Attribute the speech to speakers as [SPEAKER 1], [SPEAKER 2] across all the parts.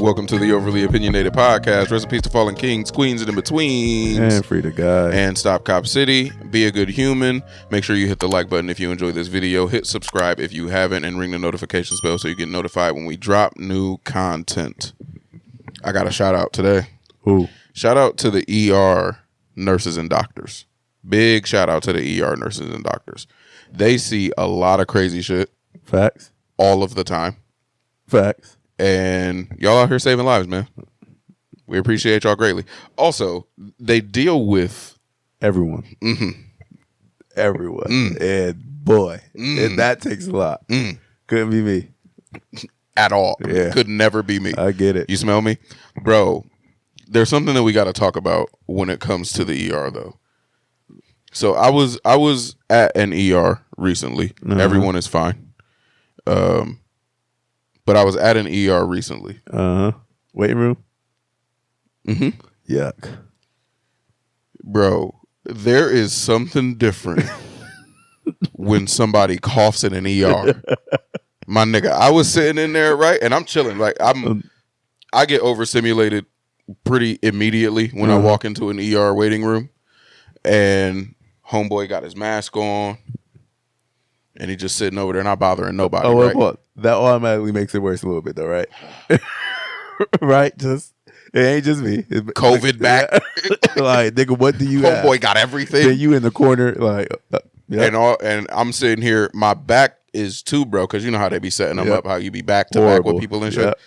[SPEAKER 1] Welcome to the Overly Opinionated Podcast. Recipes to fallen kings, queens, and in betweens.
[SPEAKER 2] And free to God.
[SPEAKER 1] And Stop Cop City. Be a good human. Make sure you hit the like button if you enjoy this video. Hit subscribe if you haven't, and ring the notifications bell so you get notified when we drop new content. I got a shout out today.
[SPEAKER 2] Who?
[SPEAKER 1] Shout out to the ER nurses and doctors. Big shout out to the ER nurses and doctors. They see a lot of crazy shit.
[SPEAKER 2] Facts.
[SPEAKER 1] All of the time.
[SPEAKER 2] Facts.
[SPEAKER 1] And y'all out here saving lives, man. We appreciate y'all greatly. Also, they deal with
[SPEAKER 2] everyone.
[SPEAKER 1] Mm-hmm.
[SPEAKER 2] Everyone. And boy, and that takes a lot. Couldn't be me.
[SPEAKER 1] At all.
[SPEAKER 2] Yeah.
[SPEAKER 1] Could never be me.
[SPEAKER 2] I get it.
[SPEAKER 1] You smell me? Bro, there's something that we got to talk about when it comes to the ER, though. So I was at an ER recently. Everyone is fine. But I was at an ER recently.
[SPEAKER 2] Waiting room?
[SPEAKER 1] Mm-hmm.
[SPEAKER 2] Yuck.
[SPEAKER 1] Bro, there is something different when somebody coughs in an ER. My nigga, I was sitting in there, right? And I'm chilling. Like I get overstimulated pretty immediately when I walk into an ER waiting room. And homeboy got his mask on. And he just sitting over there, not bothering nobody.
[SPEAKER 2] Oh,
[SPEAKER 1] right?
[SPEAKER 2] well, that automatically makes it worse a little bit, though, right? Right? Just it ain't just me.
[SPEAKER 1] COVID back.
[SPEAKER 2] Like, nigga, what do you have?
[SPEAKER 1] Homeboy got everything.
[SPEAKER 2] Then you in the corner, like,
[SPEAKER 1] and I'm sitting here. My back is too, bro, because you know how they be setting them up, how you be back to back with people and shit.
[SPEAKER 2] Yep.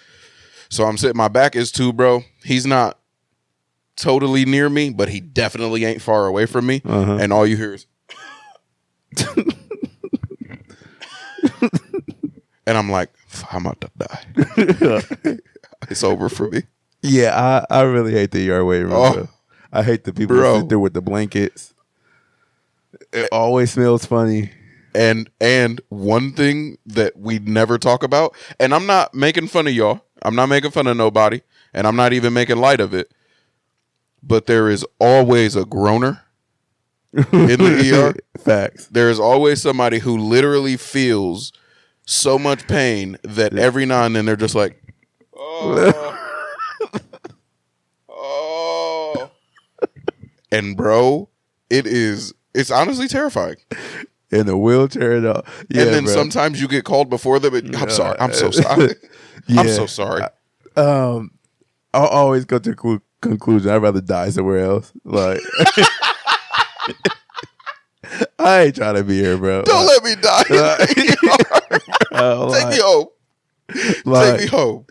[SPEAKER 1] So I'm sitting. My back is too, bro. He's not totally near me, but he definitely ain't far away from me. And all you hear is. And I'm like, I'm about to die. It's over for me.
[SPEAKER 2] Yeah, I really hate the ER waiting room. Bro. I hate the people that sit there with the blankets. It always smells funny.
[SPEAKER 1] And one thing that we never talk about, and I'm not making fun of y'all. I'm not making fun of nobody, and I'm not even making light of it. But there is always a groaner in the ER.
[SPEAKER 2] Facts.
[SPEAKER 1] There is always somebody who literally feels so much pain that every now and then they're just like, oh, oh. And bro, it's honestly terrifying.
[SPEAKER 2] In a wheelchair, though. Yeah,
[SPEAKER 1] and then
[SPEAKER 2] bro.
[SPEAKER 1] Sometimes you get called before them. I'm sorry. I'm so sorry.
[SPEAKER 2] Yeah.
[SPEAKER 1] I'm so sorry.
[SPEAKER 2] I'll always go to a conclusion. I'd rather die somewhere else. Like, I ain't trying to be here, bro.
[SPEAKER 1] Don't let me die. Take me home. Take me home.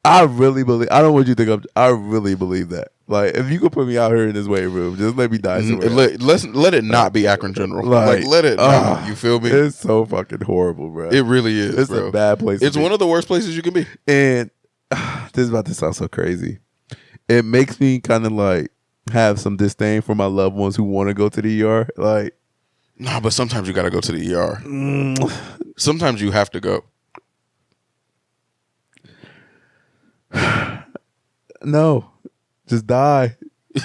[SPEAKER 2] I really believe. I don't want you to think. I really believe that. Like, if you could put me out here in this waiting room, just let me die somewhere.
[SPEAKER 1] Let it not be Akron General.
[SPEAKER 2] Like
[SPEAKER 1] let it not. You feel me?
[SPEAKER 2] It's so fucking horrible, bro.
[SPEAKER 1] It really is.
[SPEAKER 2] It's
[SPEAKER 1] bro.
[SPEAKER 2] a bad place.
[SPEAKER 1] It's one of the worst places you can be.
[SPEAKER 2] And this is about to sound so crazy. It makes me kind of like have some disdain for my loved ones who want to go to the ER. Like,
[SPEAKER 1] nah, but sometimes you got to go to the ER. Sometimes you have to go.
[SPEAKER 2] No, just die.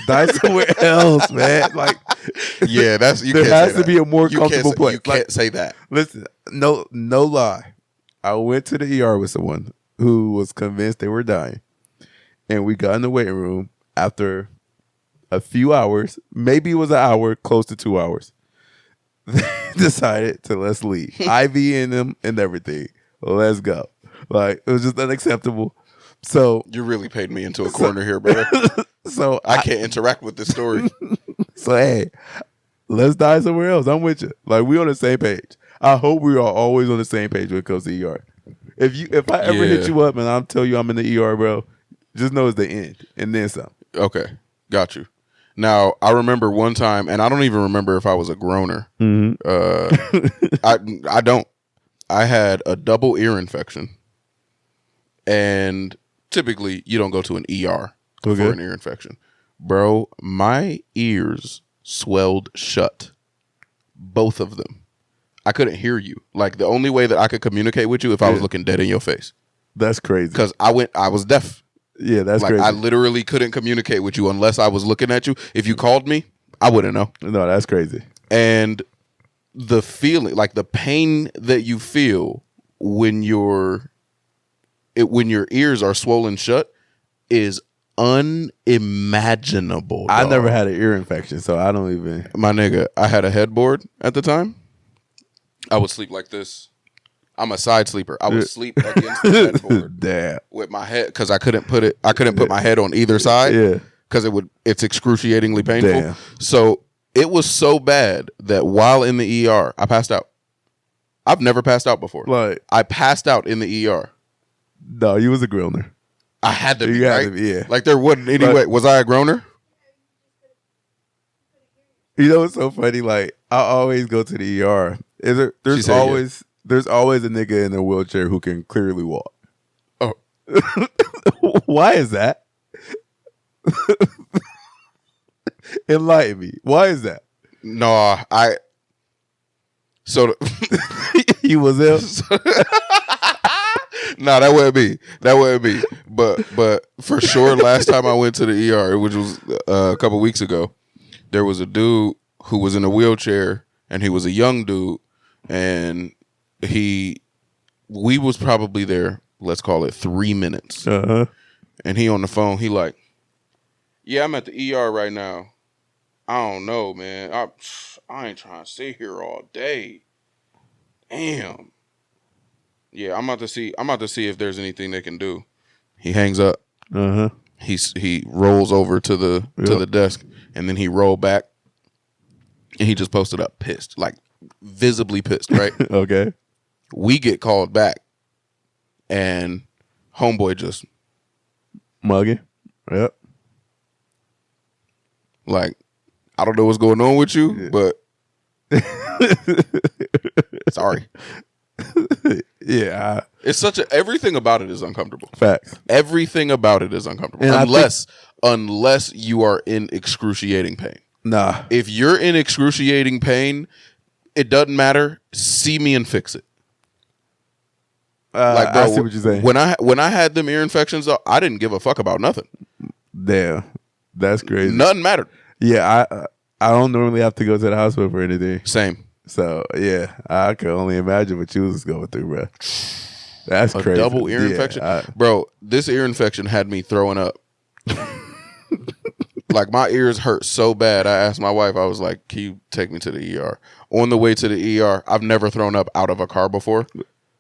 [SPEAKER 2] Die somewhere else, man. Like,
[SPEAKER 1] yeah, that's you.
[SPEAKER 2] There
[SPEAKER 1] can't
[SPEAKER 2] has
[SPEAKER 1] say
[SPEAKER 2] to be a more comfortable place.
[SPEAKER 1] You can't say that.
[SPEAKER 2] Listen, no lie. I went to the ER with someone who was convinced they were dying, and we got in the waiting room after a few hours. Maybe it was an hour, close to 2 hours. They decided to let's leave. IV in them and everything. Let's go. Like, it was just unacceptable. So
[SPEAKER 1] you really paid me into a corner here, bro.
[SPEAKER 2] So
[SPEAKER 1] I can't interact with this story.
[SPEAKER 2] So hey, let's die somewhere else. I'm with you. Like, we on the same page. I hope we are always on the same page when it comes to ER. If I ever hit you up and I'll tell you I'm in the ER, bro, just know it's the end and then some.
[SPEAKER 1] Okay, got you. Now I remember one time, and I don't even remember if I was a groaner. I don't. I had a double ear infection, and typically you don't go to an ER for an ear infection. Bro, my ears swelled shut. Both of them. I couldn't hear you. Like, the only way that I could communicate with you if I was looking dead in your face.
[SPEAKER 2] That's crazy.
[SPEAKER 1] Because I was deaf.
[SPEAKER 2] Yeah, that's crazy.
[SPEAKER 1] I literally couldn't communicate with you unless I was looking at you. If you called me, I wouldn't know.
[SPEAKER 2] No, that's crazy.
[SPEAKER 1] And the feeling, like the pain that you feel when your ears are swollen shut, is unimaginable.
[SPEAKER 2] I
[SPEAKER 1] dog.
[SPEAKER 2] never had an ear infection, so I don't even.
[SPEAKER 1] My nigga, I had a headboard at the time. I would sleep like this. I'm a side sleeper. I would sleep against the headboard
[SPEAKER 2] Damn.
[SPEAKER 1] with my head because I couldn't put my head on either side.
[SPEAKER 2] Yeah.
[SPEAKER 1] Because it's excruciatingly painful.
[SPEAKER 2] Damn.
[SPEAKER 1] So it was so bad that while in the ER, I passed out. I've never passed out before.
[SPEAKER 2] Like,
[SPEAKER 1] I passed out in the ER.
[SPEAKER 2] no, you was a groaner.
[SPEAKER 1] I had to be,
[SPEAKER 2] You had
[SPEAKER 1] right?
[SPEAKER 2] to be, yeah.
[SPEAKER 1] Like there wasn't any
[SPEAKER 2] Like-
[SPEAKER 1] way. Was I a groaner?
[SPEAKER 2] You know what's so funny? Like, I always go to the ER.
[SPEAKER 1] She
[SPEAKER 2] There's
[SPEAKER 1] said,
[SPEAKER 2] always a nigga in a wheelchair who can clearly walk.
[SPEAKER 1] Oh.
[SPEAKER 2] Why is that? Enlighten me. Why is that?
[SPEAKER 1] No, So
[SPEAKER 2] He was ill.
[SPEAKER 1] no, that wouldn't be. That wouldn't be. But for sure, last time I went to the ER, which was a couple weeks ago, there was a dude who was in a wheelchair, and he was a young dude, and we was probably there. Let's call it 3 minutes,
[SPEAKER 2] Uh-huh.
[SPEAKER 1] and he on the phone. He like, yeah, I'm at the ER right now. I don't know, man. I ain't trying to sit here all day. Damn. Yeah, I'm about to see if there's anything they can do. He hangs up.
[SPEAKER 2] Uh-huh.
[SPEAKER 1] He rolls over to the desk, and then he rolled back, and he just posted up pissed, like visibly pissed, right?
[SPEAKER 2] Okay.
[SPEAKER 1] We get called back, and homeboy just
[SPEAKER 2] Mugging. Yep.
[SPEAKER 1] like, I don't know what's going on with you, but sorry.
[SPEAKER 2] Yeah.
[SPEAKER 1] It's everything about it is uncomfortable.
[SPEAKER 2] Facts.
[SPEAKER 1] Everything about it is uncomfortable.
[SPEAKER 2] And
[SPEAKER 1] Unless you are in excruciating pain.
[SPEAKER 2] Nah.
[SPEAKER 1] If you're in excruciating pain, it doesn't matter. See me and fix it. Like, bro,
[SPEAKER 2] I see what you're saying.
[SPEAKER 1] When I had them ear infections, though, I didn't give a fuck about nothing.
[SPEAKER 2] Damn. That's crazy.
[SPEAKER 1] Nothing mattered.
[SPEAKER 2] Yeah, I don't normally have to go to the hospital for anything.
[SPEAKER 1] Same.
[SPEAKER 2] So, yeah, I could only imagine what you was going through, bro. That's
[SPEAKER 1] A
[SPEAKER 2] crazy.
[SPEAKER 1] double ear
[SPEAKER 2] Yeah,
[SPEAKER 1] infection. Bro, this ear infection had me throwing up. Like, my ears hurt so bad. I asked my wife, I was like, can you take me to the ER? On the way to the ER, I've never thrown up out of a car before.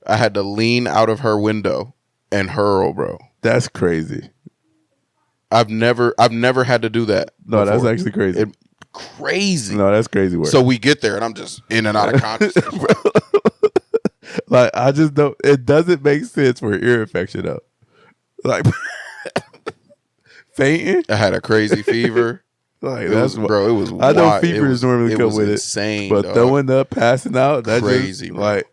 [SPEAKER 1] I had to lean out of her window and hurl, bro.
[SPEAKER 2] That's crazy.
[SPEAKER 1] I've never had to do that.
[SPEAKER 2] No, that's
[SPEAKER 1] before.
[SPEAKER 2] actually crazy.
[SPEAKER 1] Crazy.
[SPEAKER 2] No, that's crazy work.
[SPEAKER 1] So we get there, and I'm just in and out of consciousness.
[SPEAKER 2] Like, I just don't. It doesn't make sense for an ear infection, though. Like, fainting.
[SPEAKER 1] I had a crazy fever.
[SPEAKER 2] Like,
[SPEAKER 1] It was
[SPEAKER 2] I
[SPEAKER 1] wild.
[SPEAKER 2] know
[SPEAKER 1] It
[SPEAKER 2] fevers
[SPEAKER 1] was-
[SPEAKER 2] normally come
[SPEAKER 1] was
[SPEAKER 2] with
[SPEAKER 1] insane,
[SPEAKER 2] it, but
[SPEAKER 1] dog.
[SPEAKER 2] throwing up, passing out, that's
[SPEAKER 1] Crazy,
[SPEAKER 2] just,
[SPEAKER 1] bro.
[SPEAKER 2] like,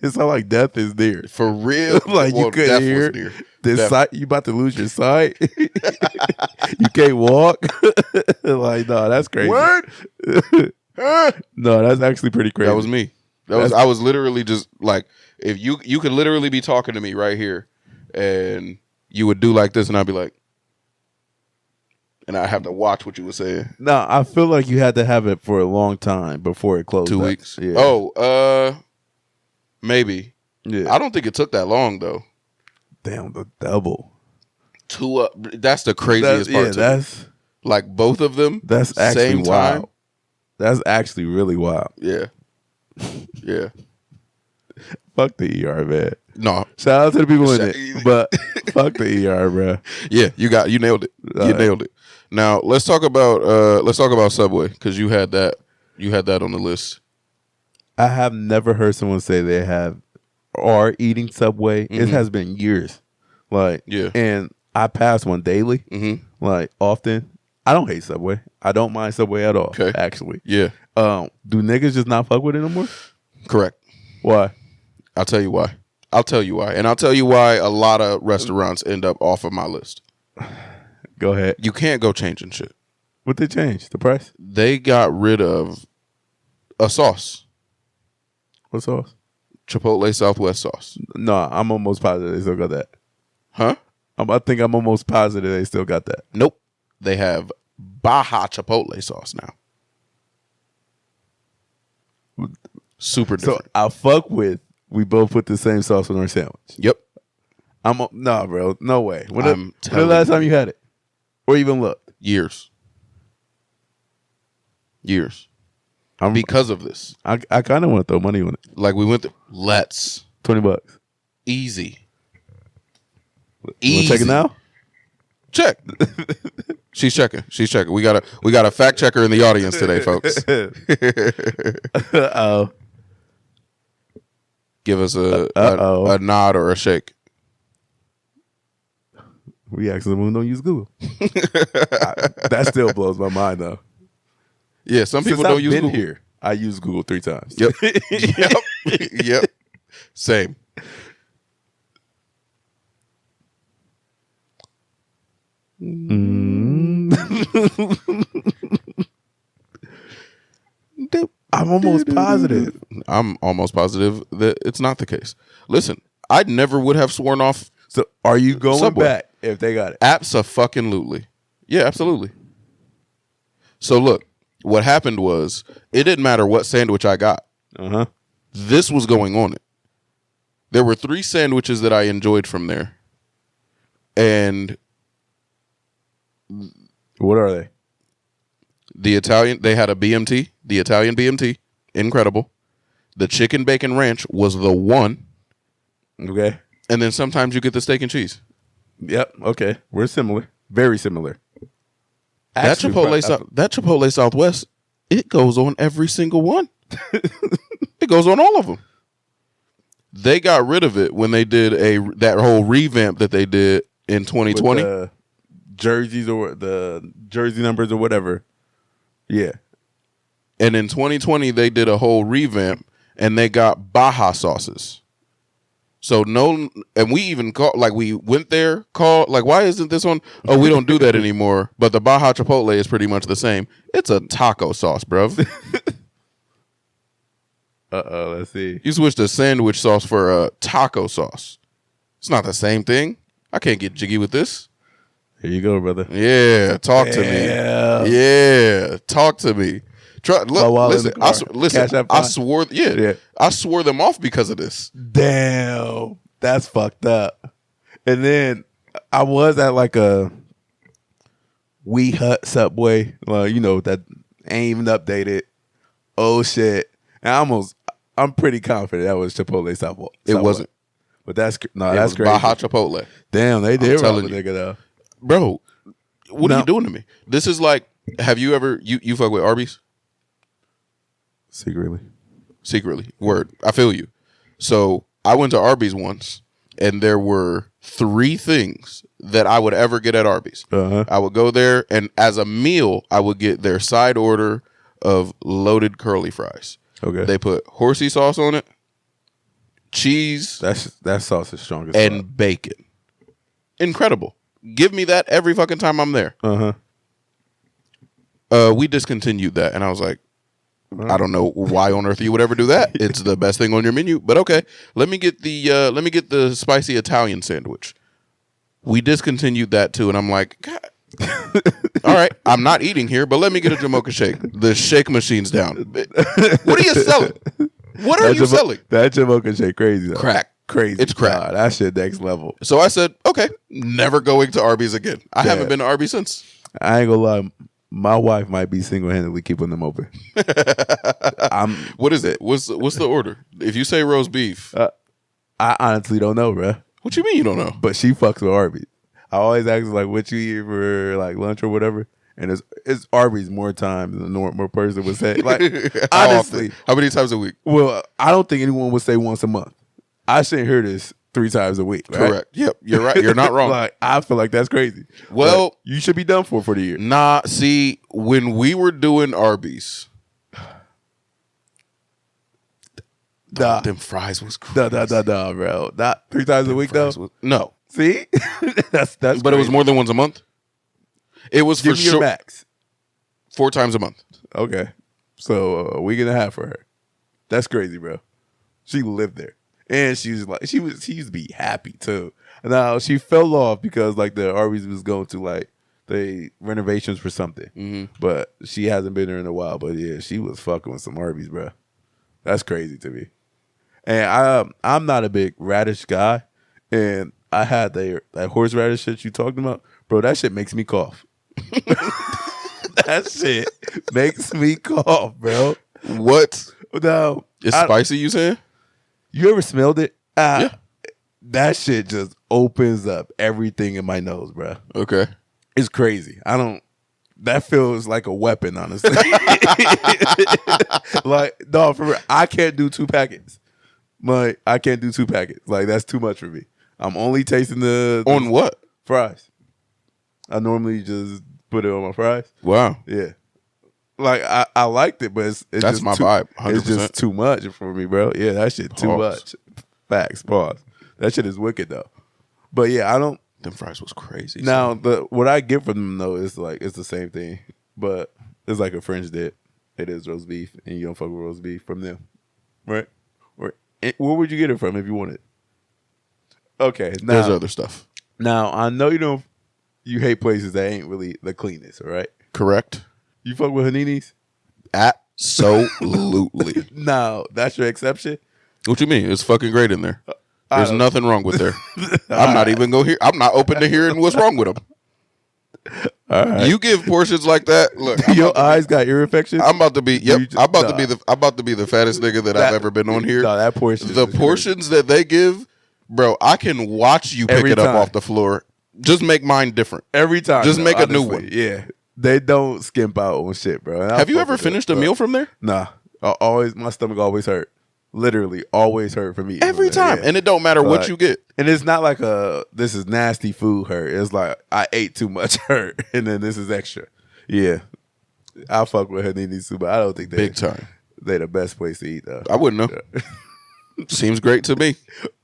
[SPEAKER 2] it's not like death is near.
[SPEAKER 1] For real.
[SPEAKER 2] Like, you couldn't
[SPEAKER 1] death was
[SPEAKER 2] hear
[SPEAKER 1] near.
[SPEAKER 2] this
[SPEAKER 1] Death-
[SPEAKER 2] sight. You about to lose your sight. You can't walk. Like, no, that's crazy.
[SPEAKER 1] Word?
[SPEAKER 2] No, that's actually pretty crazy.
[SPEAKER 1] That was me. I was literally just like, if you could literally be talking to me right here, and you would do like this, and I'd be like, and I have to watch what you were saying.
[SPEAKER 2] No, I feel like you had to have it for a long time before it closed.
[SPEAKER 1] 2
[SPEAKER 2] up.
[SPEAKER 1] weeks.
[SPEAKER 2] Yeah.
[SPEAKER 1] Oh, maybe.
[SPEAKER 2] yeah.
[SPEAKER 1] I don't think it took that long though.
[SPEAKER 2] Damn, the double.
[SPEAKER 1] That's the craziest part. To me.
[SPEAKER 2] That's
[SPEAKER 1] Like both of them.
[SPEAKER 2] that's actually
[SPEAKER 1] same
[SPEAKER 2] wild.
[SPEAKER 1] time.
[SPEAKER 2] That's actually really wild.
[SPEAKER 1] Yeah. Yeah.
[SPEAKER 2] Fuck the ER, man.
[SPEAKER 1] No.
[SPEAKER 2] Shout out to the people in
[SPEAKER 1] Shout-
[SPEAKER 2] it, but fuck the ER, bro.
[SPEAKER 1] Yeah, you nailed it. You nailed it. Now let's talk about Subway, because you had that on the list.
[SPEAKER 2] I have never heard someone say they are eating Subway. It has been years. Like,
[SPEAKER 1] Yeah.
[SPEAKER 2] and I pass one daily,
[SPEAKER 1] Mm-hmm.
[SPEAKER 2] like often. I don't hate Subway. I don't mind Subway at all.
[SPEAKER 1] Okay.
[SPEAKER 2] Actually,
[SPEAKER 1] Yeah.
[SPEAKER 2] do niggas just not fuck with it no more?
[SPEAKER 1] Correct.
[SPEAKER 2] Why?
[SPEAKER 1] I'll tell you why. And I'll tell you why a lot of restaurants end up off of my list.
[SPEAKER 2] Go ahead.
[SPEAKER 1] You can't go changing shit.
[SPEAKER 2] What they changed? The price?
[SPEAKER 1] They got rid of a sauce.
[SPEAKER 2] What sauce?
[SPEAKER 1] Chipotle Southwest sauce.
[SPEAKER 2] No, I'm almost positive they still got that.
[SPEAKER 1] Huh?
[SPEAKER 2] I think I'm almost positive they still got that.
[SPEAKER 1] Nope. They have Baja Chipotle sauce now. Super
[SPEAKER 2] So
[SPEAKER 1] different.
[SPEAKER 2] I fuck with. We both put the same sauce on our sandwich.
[SPEAKER 1] Yep.
[SPEAKER 2] No, bro. No way. When
[SPEAKER 1] I'm
[SPEAKER 2] the
[SPEAKER 1] telling
[SPEAKER 2] last
[SPEAKER 1] you.
[SPEAKER 2] time you had it? Or even looked?
[SPEAKER 1] Years.
[SPEAKER 2] I'm,
[SPEAKER 1] Because of this.
[SPEAKER 2] I kind of want to throw money on it.
[SPEAKER 1] Like we went let's.
[SPEAKER 2] $20.
[SPEAKER 1] Easy.
[SPEAKER 2] You want to check it now?
[SPEAKER 1] Check. She's checking. We got a fact checker in the audience today, folks.
[SPEAKER 2] Uh-oh.
[SPEAKER 1] Give us a nod or a shake.
[SPEAKER 2] We actually don't use Google. That still blows my mind, though.
[SPEAKER 1] Yeah, some people
[SPEAKER 2] Since
[SPEAKER 1] don't
[SPEAKER 2] I've
[SPEAKER 1] use
[SPEAKER 2] been
[SPEAKER 1] Google.
[SPEAKER 2] here, I use Google 3 times.
[SPEAKER 1] Yep. Yep. Same.
[SPEAKER 2] I'm almost positive.
[SPEAKER 1] I'm almost positive that it's not the case. Listen, I never would have sworn off.
[SPEAKER 2] So are you going
[SPEAKER 1] Subway.
[SPEAKER 2] back if they got it?
[SPEAKER 1] Abso-fucking-lutely. Yeah, absolutely. So look, what happened was it didn't matter what sandwich I got.
[SPEAKER 2] Uh-huh.
[SPEAKER 1] This was going on it. There were 3 sandwiches that I enjoyed from there. And
[SPEAKER 2] What are they?
[SPEAKER 1] they had a BMT, the Italian BMT, incredible. The chicken bacon ranch was the one.
[SPEAKER 2] Okay.
[SPEAKER 1] And then sometimes you get the steak and cheese.
[SPEAKER 2] Yep. Okay. We're similar. Very similar.
[SPEAKER 1] That
[SPEAKER 2] Actually,
[SPEAKER 1] Chipotle Southwest, it goes on every single one. It goes on all of them. They got rid of it when they did that whole revamp that they did in 2020.
[SPEAKER 2] with the jerseys or the jersey numbers or whatever. Yeah.
[SPEAKER 1] And in 2020, they did a whole revamp and they got Baja sauces. So and we even we went there, why isn't this on? Oh, we don't do that anymore. But the Baja Chipotle is pretty much the same. It's a taco sauce, bruv.
[SPEAKER 2] Let's see.
[SPEAKER 1] You switched a sandwich sauce for a taco sauce. It's not the same thing. I can't get jiggy with this.
[SPEAKER 2] Here you go, brother.
[SPEAKER 1] Yeah, talk to me. Yeah, talk to me. Listen, I swore. Yeah, I swore them off because of this.
[SPEAKER 2] Damn, that's fucked up. And then I was at like a Wee Hut Subway, that ain't even updated. Oh shit! And I'm pretty confident that was Chipotle Subway.
[SPEAKER 1] It wasn't,
[SPEAKER 2] but that's
[SPEAKER 1] it
[SPEAKER 2] crazy.
[SPEAKER 1] Baja Chipotle.
[SPEAKER 2] Damn, they did rob a
[SPEAKER 1] telling you.
[SPEAKER 2] nigga though.
[SPEAKER 1] Bro, what are you doing to me? This is like, have you ever you fuck with Arby's? Secretly. Word. I feel you. So I went to Arby's once and there were 3 things that I would ever get at Arby's.
[SPEAKER 2] Uh-huh.
[SPEAKER 1] I would go there and as a meal, I would get their side order of loaded curly fries.
[SPEAKER 2] Okay.
[SPEAKER 1] They put horsey sauce on it, cheese,
[SPEAKER 2] That sauce is strong as
[SPEAKER 1] and
[SPEAKER 2] fuck.
[SPEAKER 1] bacon. Incredible. Give me that every fucking time I'm there.
[SPEAKER 2] Uh-huh.
[SPEAKER 1] We discontinued that and I was like, I don't know why on earth you would ever do that. It's the best thing on your menu, but okay. Let me get the spicy Italian sandwich. We discontinued that too, and I'm like, God. All right, I'm not eating here, but let me get a Jamocha shake. The shake machine's down. What are you selling? What are you selling?
[SPEAKER 2] That Jamocha shit crazy though.
[SPEAKER 1] Crack.
[SPEAKER 2] Crazy.
[SPEAKER 1] It's crack.
[SPEAKER 2] Nah, that shit next level.
[SPEAKER 1] So I said, okay, never going to Arby's again. I haven't been to Arby's since.
[SPEAKER 2] I ain't gonna lie. My wife might be single-handedly keeping them open.
[SPEAKER 1] What is it? What's the order? If you say roast beef,
[SPEAKER 2] I honestly don't know, bro.
[SPEAKER 1] what you mean you don't know?
[SPEAKER 2] But she fucks with Arby's. I always ask her, like, what you eat for like lunch or whatever, and it's Arby's more times than a normal person would say. Like, honestly,
[SPEAKER 1] How many times a week?
[SPEAKER 2] well, I don't think anyone would say once a month. I shouldn't hear this 3 times a week. Right?
[SPEAKER 1] Correct. Yep, you're right. You're not wrong.
[SPEAKER 2] Like, I feel like that's crazy.
[SPEAKER 1] Well,
[SPEAKER 2] But you should be done for the year.
[SPEAKER 1] Nah, see, when we were doing Arby's, them fries was crazy.
[SPEAKER 2] Bro. Not 3 times a week though.
[SPEAKER 1] No,
[SPEAKER 2] See, that's.
[SPEAKER 1] but it was more than once a month. It was
[SPEAKER 2] Give
[SPEAKER 1] for
[SPEAKER 2] me your
[SPEAKER 1] sure
[SPEAKER 2] max.
[SPEAKER 1] 4 times a month.
[SPEAKER 2] Okay, so a week and a half for her. That's crazy, bro. She lived there, and she used to be happy too. Now she fell off because like the Arby's was going to like the renovations for something, but she hasn't been there in a while. But yeah, she was fucking with some Arby's, bro. That's crazy to me. And I'm not a big radish guy, and I had that horseradish shit you talking about, bro. That shit makes me cough. That shit makes me cough, bro.
[SPEAKER 1] What?
[SPEAKER 2] Now,
[SPEAKER 1] It's spicy, you saying?
[SPEAKER 2] you ever smelled it?
[SPEAKER 1] Yeah.
[SPEAKER 2] That shit just opens up everything in my nose, bro.
[SPEAKER 1] Okay.
[SPEAKER 2] It's crazy. That feels like a weapon, honestly. Like, no, for real, I can't do 2 packets. Like, I can't do 2 packets. Like, that's too much for me. I'm only tasting the
[SPEAKER 1] On what?
[SPEAKER 2] fries. I normally just put it on my fries.
[SPEAKER 1] Wow.
[SPEAKER 2] Yeah. Like, I liked it, but it's
[SPEAKER 1] That's
[SPEAKER 2] just
[SPEAKER 1] my
[SPEAKER 2] too,
[SPEAKER 1] vibe. 100%.
[SPEAKER 2] It's just too much for me, bro. Yeah, that shit too
[SPEAKER 1] Pause.
[SPEAKER 2] much. Facts, pause. That shit is wicked, though. But yeah, I don't.
[SPEAKER 1] Them fries was crazy.
[SPEAKER 2] Now,
[SPEAKER 1] son.
[SPEAKER 2] what I get from them, though, is like, it's the same thing. But it's like a French dip. It is roast beef, and you don't fuck with roast beef from them. Right? Where would you get it from if you want it? Okay.
[SPEAKER 1] There's other stuff.
[SPEAKER 2] Now, I know you hate places that ain't really the cleanest, all right?
[SPEAKER 1] Correct?
[SPEAKER 2] You fuck with Hanini's?
[SPEAKER 1] Absolutely.
[SPEAKER 2] No, that's your exception?
[SPEAKER 1] What you mean? It's fucking great in there. There's
[SPEAKER 2] don't-
[SPEAKER 1] nothing wrong with there. I'm not even go here. I'm not open to hearing what's wrong with them.
[SPEAKER 2] All right.
[SPEAKER 1] You give portions like that. Look,
[SPEAKER 2] Your eyes got ear infection?
[SPEAKER 1] I'm about to be. Yep.
[SPEAKER 2] You just-
[SPEAKER 1] I'm about to be the fattest nigga that I've ever been on here.
[SPEAKER 2] No, that portion.
[SPEAKER 1] The
[SPEAKER 2] is crazy.
[SPEAKER 1] portions that they give, bro, I can watch you pick
[SPEAKER 2] Every
[SPEAKER 1] it up
[SPEAKER 2] time.
[SPEAKER 1] off the floor. Just make mine different.
[SPEAKER 2] Every time.
[SPEAKER 1] Just
[SPEAKER 2] though,
[SPEAKER 1] make a new
[SPEAKER 2] honestly.
[SPEAKER 1] one.
[SPEAKER 2] Yeah. They don't skimp out on shit, bro. And I
[SPEAKER 1] Have you
[SPEAKER 2] fuck
[SPEAKER 1] ever
[SPEAKER 2] with it,
[SPEAKER 1] finished a
[SPEAKER 2] but-
[SPEAKER 1] meal from there?
[SPEAKER 2] Nah. My stomach always hurt. Literally always hurt from eating.
[SPEAKER 1] Every
[SPEAKER 2] from there,
[SPEAKER 1] time.
[SPEAKER 2] yeah.
[SPEAKER 1] And it don't matter what
[SPEAKER 2] Like-
[SPEAKER 1] you get.
[SPEAKER 2] And it's not like this is nasty food hurt. It's like I ate too much hurt, and then this is extra. Yeah, I fuck with Hanini's too, but I don't think
[SPEAKER 1] Big time.
[SPEAKER 2] they the best place to eat though.
[SPEAKER 1] I wouldn't know. Seems great to me.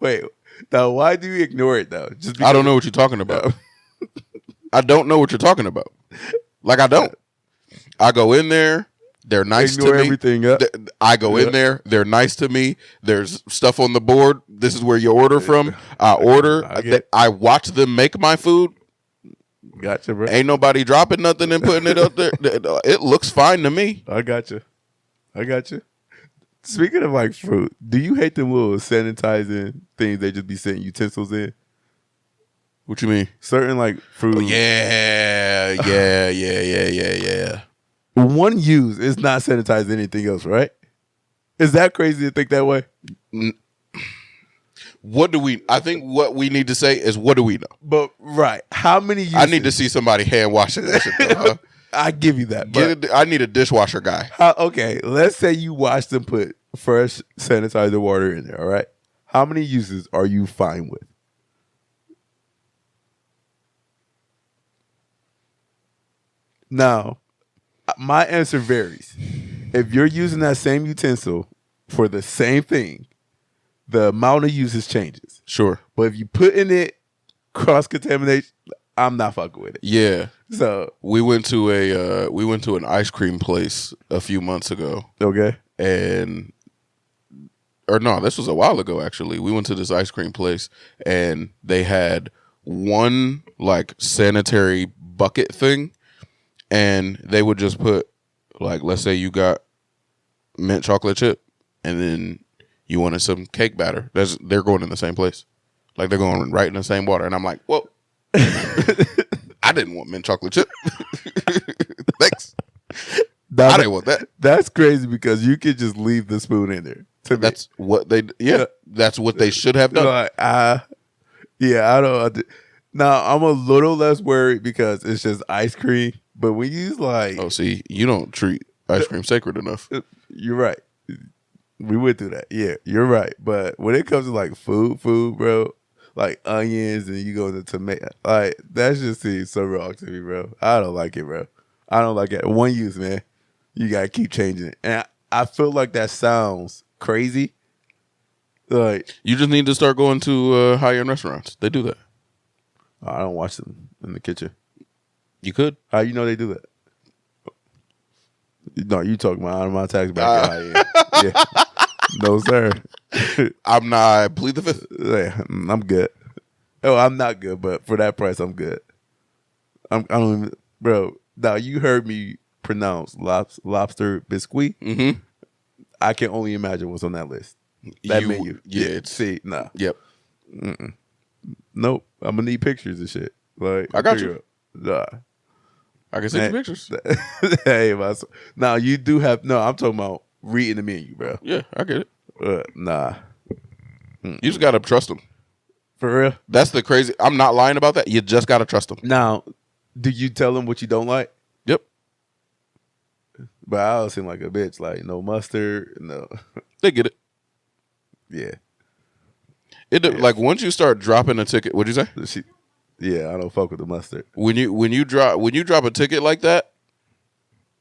[SPEAKER 2] Wait, now why do you ignore it though? Just
[SPEAKER 1] I don't know what you're talking about. I don't know what you're talking about. Like, I don't. I go in there. They're nice
[SPEAKER 2] Ignore
[SPEAKER 1] to me.
[SPEAKER 2] everything up.
[SPEAKER 1] I go in there. They're nice to me. There's stuff on the board. This is where you order from. I order.
[SPEAKER 2] I get it.
[SPEAKER 1] I watch them make my food.
[SPEAKER 2] Gotcha, bro.
[SPEAKER 1] Ain't nobody dropping nothing and putting it up there. It looks fine to me.
[SPEAKER 2] I got you. Speaking of like fruit, do you hate them little sanitizing things they just be setting utensils in?
[SPEAKER 1] What you mean?
[SPEAKER 2] Certain like fruit.
[SPEAKER 1] Oh, yeah.
[SPEAKER 2] One use is not sanitizing anything else, right? Is that crazy to think that way?
[SPEAKER 1] I think what we need to say is, what do we know?
[SPEAKER 2] But right, how many uses?
[SPEAKER 1] I need to see somebody hand washing that shit. Though, huh?
[SPEAKER 2] I give you that. But
[SPEAKER 1] I need a dishwasher guy.
[SPEAKER 2] okay, let's say you watch them put fresh sanitizer water in there. All right, how many uses are you fine with? Now, my answer varies. If you're using that same utensil for the same thing, the amount of uses changes.
[SPEAKER 1] Sure.
[SPEAKER 2] But if you put in it cross contamination, I'm not fucking with it.
[SPEAKER 1] Yeah.
[SPEAKER 2] So
[SPEAKER 1] We went to an ice cream place a few months ago,
[SPEAKER 2] okay,
[SPEAKER 1] this was a while ago actually. We went to this ice cream place and they had one like sanitary bucket thing, and they would just put, like, let's say you got mint chocolate chip and then you wanted some cake batter. They're going in the same place. Like, they're going right in the same water. And I'm like, well, I didn't want mint chocolate chip. Thanks. I didn't want that.
[SPEAKER 2] That's crazy because you could just leave the spoon in there. To me.
[SPEAKER 1] That's what that's what they should have done.
[SPEAKER 2] Like, I don't. Now I'm a little less worried because it's just ice cream. But when you use like,
[SPEAKER 1] Oh, see, you don't treat ice cream sacred enough.
[SPEAKER 2] you're right. We went through that. Yeah, you're right. But when it comes to like food, bro, like onions and you go into tomato, like that just seems so wrong to me, bro. I don't like it, bro. I don't like it. One use, man. You gotta keep changing it, and I feel like that sounds crazy. Like,
[SPEAKER 1] You just need to start going to high-end restaurants. They do that.
[SPEAKER 2] I don't watch them in the kitchen.
[SPEAKER 1] You could.
[SPEAKER 2] How you know they do that? No, you talking about out of my tax bracket. Yeah. No, sir.
[SPEAKER 1] I'm not. I plead the fifth.
[SPEAKER 2] Yeah, I'm good. Oh, I'm not good, but for that price, I'm good. I don't even, bro. Now you heard me pronounce lobster biscuit.
[SPEAKER 1] Mm-hmm.
[SPEAKER 2] I can only imagine what's on that list. That
[SPEAKER 1] You-
[SPEAKER 2] menu.
[SPEAKER 1] yeah, it's-
[SPEAKER 2] See, nah.
[SPEAKER 1] Yep.
[SPEAKER 2] Nope. I'm gonna need pictures and shit. Like
[SPEAKER 1] I got you.
[SPEAKER 2] Nah.
[SPEAKER 1] I can send you pictures.
[SPEAKER 2] Hey, now you do have no. I'm talking about reading the menu, bro.
[SPEAKER 1] Yeah, I get it.
[SPEAKER 2] Nah,
[SPEAKER 1] You just gotta trust them.
[SPEAKER 2] for real.
[SPEAKER 1] That's the crazy. I'm not lying about that. You just gotta trust them.
[SPEAKER 2] Now, do you tell them what you don't like?
[SPEAKER 1] Yep.
[SPEAKER 2] But I always seem like a bitch. Like no mustard, no.
[SPEAKER 1] They get it.
[SPEAKER 2] Yeah.
[SPEAKER 1] Like once you start dropping a ticket, what'd you say?
[SPEAKER 2] Yeah, I don't fuck with the mustard.
[SPEAKER 1] When you drop a ticket like that,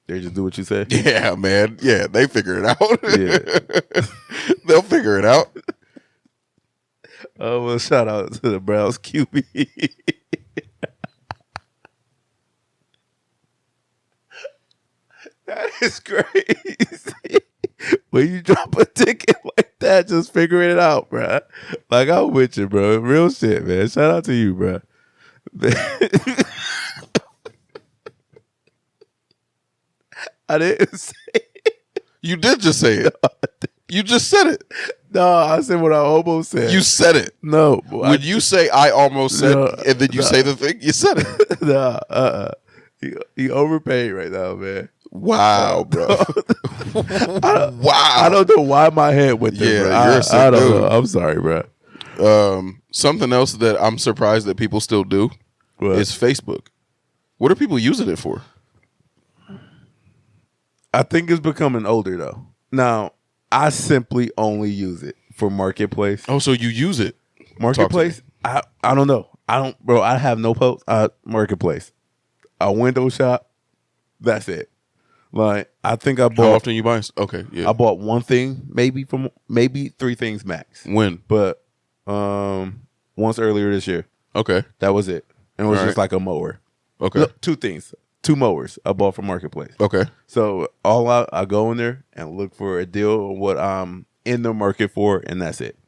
[SPEAKER 2] They just do what you say.
[SPEAKER 1] yeah, man, yeah, they figure it out.
[SPEAKER 2] Yeah.
[SPEAKER 1] They'll figure it out.
[SPEAKER 2] Oh well, shout out to the Browns QB. That is crazy. When you drop a ticket like that, just figuring it out, bro. Like I'm with you, bro. Real shit, man. Shout out to you, bro. I didn't say it.
[SPEAKER 1] You did just say it. You just said it.
[SPEAKER 2] No, I said what I almost said.
[SPEAKER 1] You said it.
[SPEAKER 2] No.
[SPEAKER 1] When you say I almost said,
[SPEAKER 2] No,
[SPEAKER 1] and then you say the thing, you said it.
[SPEAKER 2] Nah, you overpaid right now, man.
[SPEAKER 1] Wow, bro. Wow.
[SPEAKER 2] I don't know why my head went there.
[SPEAKER 1] Yeah,
[SPEAKER 2] bro.
[SPEAKER 1] you're a sick
[SPEAKER 2] I don't
[SPEAKER 1] dude.
[SPEAKER 2] know. I'm sorry, bro.
[SPEAKER 1] Something else that I'm surprised that people still do
[SPEAKER 2] What?
[SPEAKER 1] is Facebook. What are people using it for?
[SPEAKER 2] I think it's becoming older though. Now, I simply only use it for Marketplace.
[SPEAKER 1] Oh, so you use it?
[SPEAKER 2] Marketplace? I don't know. Bro, I have no post. Marketplace. A window shop. That's it. Like, I think I
[SPEAKER 1] How
[SPEAKER 2] bought
[SPEAKER 1] often you buy? Okay, yeah.
[SPEAKER 2] I bought one thing, maybe 3 things max.
[SPEAKER 1] When?
[SPEAKER 2] But once earlier this year.
[SPEAKER 1] Okay.
[SPEAKER 2] That was it. And it was
[SPEAKER 1] All
[SPEAKER 2] just like a mower.
[SPEAKER 1] Okay.
[SPEAKER 2] No, 2 things. 2 mowers I bought from Marketplace.
[SPEAKER 1] Okay.
[SPEAKER 2] So I go in there and look for a deal on what I'm in the market for, and that's it.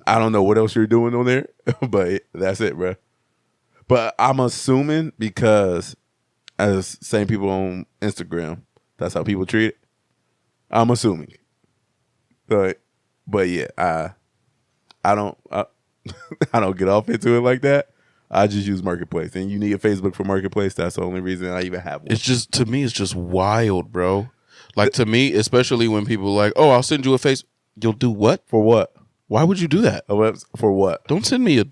[SPEAKER 2] I don't know what else you're doing on there, but that's it, bro. But I'm assuming because as same people on Instagram, that's how people treat it. I'm assuming. But yeah, I don't I don't get off into it like that. I just use Marketplace, and you need a Facebook for Marketplace. That's the only reason I even have one.
[SPEAKER 1] It's just, to me, it's just wild, bro. Like, to me, especially when people are like, oh, I'll send you a face. You'll do what?
[SPEAKER 2] For what?
[SPEAKER 1] Why would you do that?
[SPEAKER 2] For what?
[SPEAKER 1] Don't send me a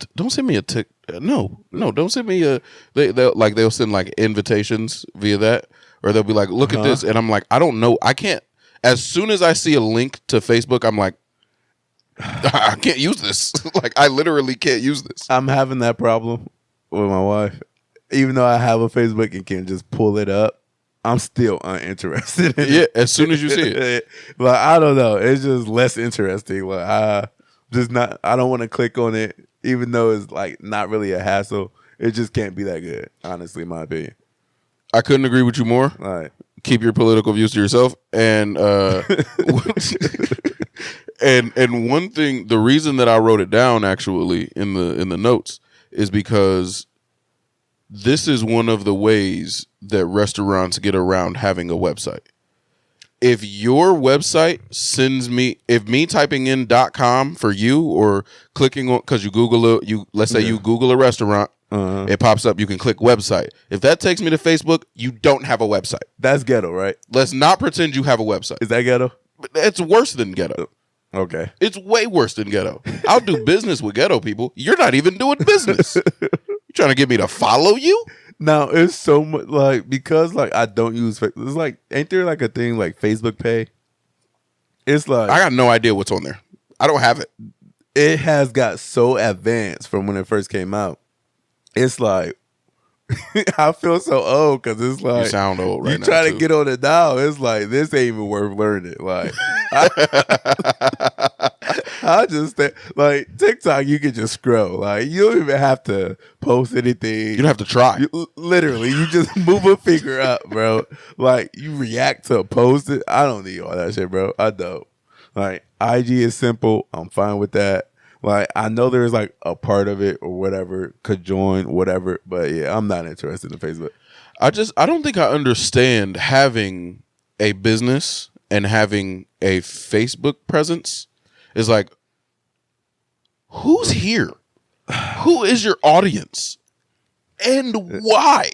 [SPEAKER 1] tick. No, don't send me a. They'll send like invitations via that, or they'll be like, look at this, and I'm like, I don't know. I can't. As soon as I see a link to Facebook, I'm like, I can't use this. Like, I literally can't use this.
[SPEAKER 2] I'm having that problem with my wife. Even though I have a Facebook and can just pull it up, I'm still uninterested in it.
[SPEAKER 1] As soon as you see it.
[SPEAKER 2] Like, I don't know. It's just less interesting. Like, I don't want to click on it, even though it's like not really a hassle. It just can't be that good, honestly, in my opinion.
[SPEAKER 1] I couldn't agree with you more.
[SPEAKER 2] All right.
[SPEAKER 1] Keep your political views to yourself. And and one thing, the reason that I wrote it down actually in the notes is because this is one of the ways that restaurants get around having a website. If your website sends me, if me typing in .com for you or clicking on, because you Google it, let's say you Google a restaurant, it pops up, you can click website. If that takes me to Facebook, you don't have a website.
[SPEAKER 2] That's ghetto, right?
[SPEAKER 1] Let's not pretend you have a website.
[SPEAKER 2] Is that ghetto?
[SPEAKER 1] It's worse than ghetto.
[SPEAKER 2] Okay.
[SPEAKER 1] It's way worse than ghetto. I'll do business with ghetto people. You're not even doing business. You trying to get me to follow you?
[SPEAKER 2] Now it's so much like, because like I don't use Facebook. It's like, ain't there like a thing like Facebook Pay? It's like,
[SPEAKER 1] I got no idea what's on there. I don't have it.
[SPEAKER 2] it has got so advanced from when it first came out. It's like I feel so old because it's like
[SPEAKER 1] You sound old right
[SPEAKER 2] you
[SPEAKER 1] now.
[SPEAKER 2] try
[SPEAKER 1] too.
[SPEAKER 2] to get on it now. It's like this ain't even worth learning. Like I just think, like TikTok, you can just scroll. Like you don't even have to post anything.
[SPEAKER 1] You don't have to try.
[SPEAKER 2] Literally, you just move a finger up, bro. Like you react to a post. I don't need all that shit, bro. I don't. Like IG is simple. I'm fine with that. Like I know there's like a part of it or whatever could join whatever, but yeah, I'm not interested in Facebook.
[SPEAKER 1] I don't think I understand having a business and having a Facebook presence. Is like, who's here? Who is your audience? And why?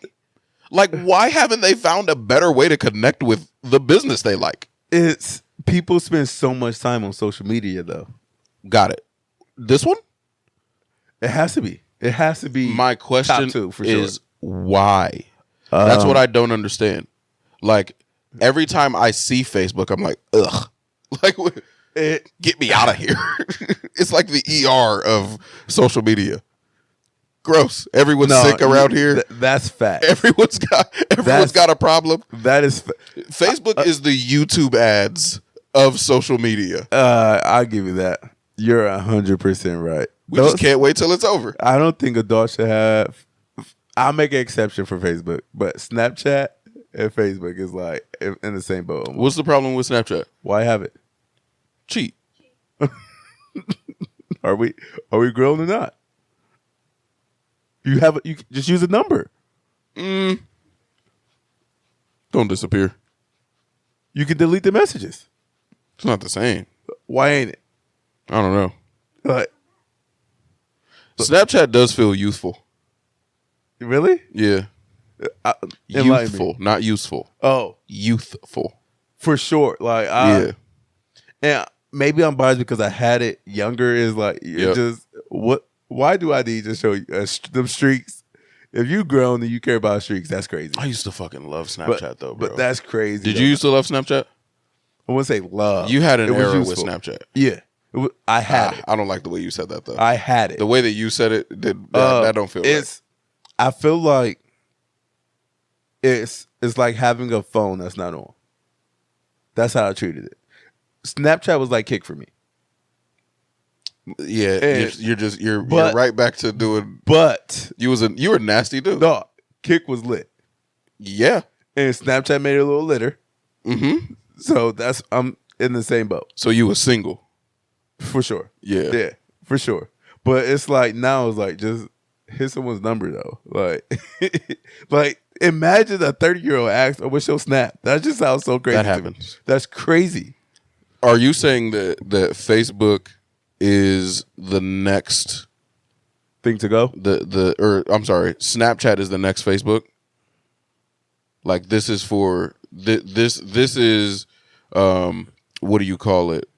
[SPEAKER 1] Like, why haven't they found a better way to connect with the business they like?
[SPEAKER 2] It's people spend so much time on social media though.
[SPEAKER 1] Got it. This one?
[SPEAKER 2] It has to be. It has to be.
[SPEAKER 1] My question
[SPEAKER 2] top two, for
[SPEAKER 1] is why? That's what I don't understand. Like, every time I see Facebook, I'm like, ugh. Like, get me out of here. It's like the ER of social media. Gross. Everyone's sick around here.
[SPEAKER 2] That's fact.
[SPEAKER 1] Everyone's got a problem.
[SPEAKER 2] That is.
[SPEAKER 1] Facebook is the YouTube ads of social media.
[SPEAKER 2] I'll give you that. You're 100% right.
[SPEAKER 1] We just can't wait till it's over.
[SPEAKER 2] I don't think adults should have. I'll make an exception for Facebook, but Snapchat and Facebook is like in the same boat. Almost.
[SPEAKER 1] What's the problem with Snapchat?
[SPEAKER 2] Why have it?
[SPEAKER 1] Cheat.
[SPEAKER 2] Are we grown or not? You just use a number.
[SPEAKER 1] Don't disappear.
[SPEAKER 2] You can delete the messages.
[SPEAKER 1] It's not the same.
[SPEAKER 2] Why ain't it?
[SPEAKER 1] I don't know.
[SPEAKER 2] Like,
[SPEAKER 1] Snapchat does feel youthful.
[SPEAKER 2] really?
[SPEAKER 1] Yeah.
[SPEAKER 2] Enlighten me.
[SPEAKER 1] Youthful, not useful.
[SPEAKER 2] Oh,
[SPEAKER 1] Youthful.
[SPEAKER 2] for sure. Like,
[SPEAKER 1] Yeah.
[SPEAKER 2] and maybe I'm biased because I had it younger. Is like,
[SPEAKER 1] Yep.
[SPEAKER 2] just what? Why do I need to show you them streaks? If you grown and you care about streaks, that's crazy.
[SPEAKER 1] I used to fucking love Snapchat though, bro.
[SPEAKER 2] But that's crazy.
[SPEAKER 1] Did
[SPEAKER 2] though.
[SPEAKER 1] you used to love Snapchat?
[SPEAKER 2] I wouldn't say love.
[SPEAKER 1] You had an
[SPEAKER 2] It was
[SPEAKER 1] era with
[SPEAKER 2] useful.
[SPEAKER 1] Snapchat.
[SPEAKER 2] Yeah, I had it.
[SPEAKER 1] I don't like the way you said that though.
[SPEAKER 2] I had it.
[SPEAKER 1] The way that you said it, that don't feel right.
[SPEAKER 2] I feel like it's like having a phone that's not on. That's how I treated it. Snapchat was like Kick for me.
[SPEAKER 1] Yeah,
[SPEAKER 2] And-
[SPEAKER 1] you're
[SPEAKER 2] but-
[SPEAKER 1] right back to doing.
[SPEAKER 2] But
[SPEAKER 1] You were a nasty dude.
[SPEAKER 2] no, Kick was lit.
[SPEAKER 1] Yeah.
[SPEAKER 2] And Snapchat made it a little litter.
[SPEAKER 1] Mm-hmm.
[SPEAKER 2] So I'm in the same boat.
[SPEAKER 1] So you were single.
[SPEAKER 2] For sure.
[SPEAKER 1] Yeah.
[SPEAKER 2] Yeah, for sure. But it's like now it's like just hit someone's number though. Like like imagine a 30-year-old asks, oh, what's your snap? That just sounds so crazy.
[SPEAKER 1] That
[SPEAKER 2] to me.
[SPEAKER 1] happens.
[SPEAKER 2] That's crazy.
[SPEAKER 1] Are you saying that Facebook is the next
[SPEAKER 2] Thing to go?
[SPEAKER 1] I'm sorry, Snapchat is the next Facebook? Like this is for this is what do you call it?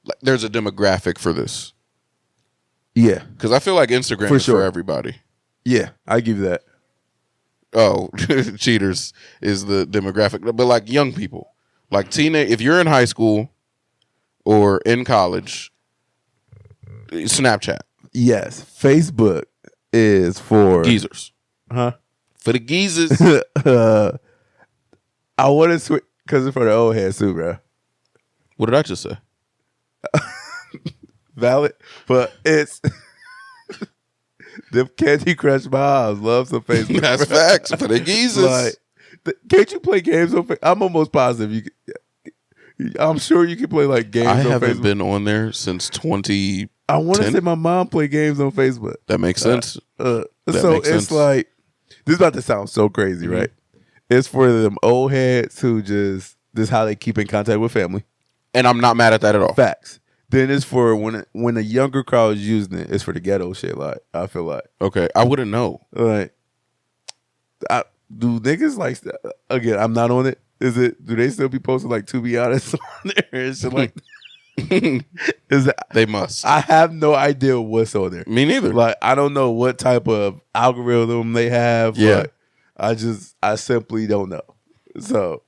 [SPEAKER 1] Like there's a demographic for this.
[SPEAKER 2] Yeah.
[SPEAKER 1] Cuz I feel like Instagram
[SPEAKER 2] For
[SPEAKER 1] is
[SPEAKER 2] sure.
[SPEAKER 1] for everybody.
[SPEAKER 2] Yeah, I give you that.
[SPEAKER 1] Oh, cheaters is the demographic, but like young people. Like if you're in high school or in college, Snapchat.
[SPEAKER 2] Yes. Facebook is for
[SPEAKER 1] Geezers.
[SPEAKER 2] Huh?
[SPEAKER 1] For the geezers.
[SPEAKER 2] I want to switch because it's for the old heads too, bro.
[SPEAKER 1] What did I just say?
[SPEAKER 2] Valid, but it's the Candy Crush moms love some Facebook.
[SPEAKER 1] That's
[SPEAKER 2] bro.
[SPEAKER 1] facts. For the geezers.
[SPEAKER 2] Like, can't you play games on Facebook? I'm almost positive you. I'm sure you can play like games.
[SPEAKER 1] I
[SPEAKER 2] on
[SPEAKER 1] haven't
[SPEAKER 2] Facebook.
[SPEAKER 1] been on there since 20.
[SPEAKER 2] I want to
[SPEAKER 1] 10?
[SPEAKER 2] say my mom play games on Facebook.
[SPEAKER 1] That makes sense.
[SPEAKER 2] So
[SPEAKER 1] makes
[SPEAKER 2] it's
[SPEAKER 1] sense.
[SPEAKER 2] like this is about to sound so crazy,
[SPEAKER 1] Mm-hmm.
[SPEAKER 2] right? It's for them old heads who just this is how they keep in contact with family.
[SPEAKER 1] And I'm not mad at that at all.
[SPEAKER 2] Facts. Then it's for when a younger crowd is using it. It's for the ghetto shit. Like I feel like
[SPEAKER 1] I wouldn't know.
[SPEAKER 2] do niggas like again? I'm not on it. Is it? Do they still be posting like to be honest on there and shit like? Is it?
[SPEAKER 1] They must.
[SPEAKER 2] I have no idea what's on there.
[SPEAKER 1] Me neither.
[SPEAKER 2] Like I don't know what type of algorithm they have.
[SPEAKER 1] Yeah.
[SPEAKER 2] Like, I simply don't know. So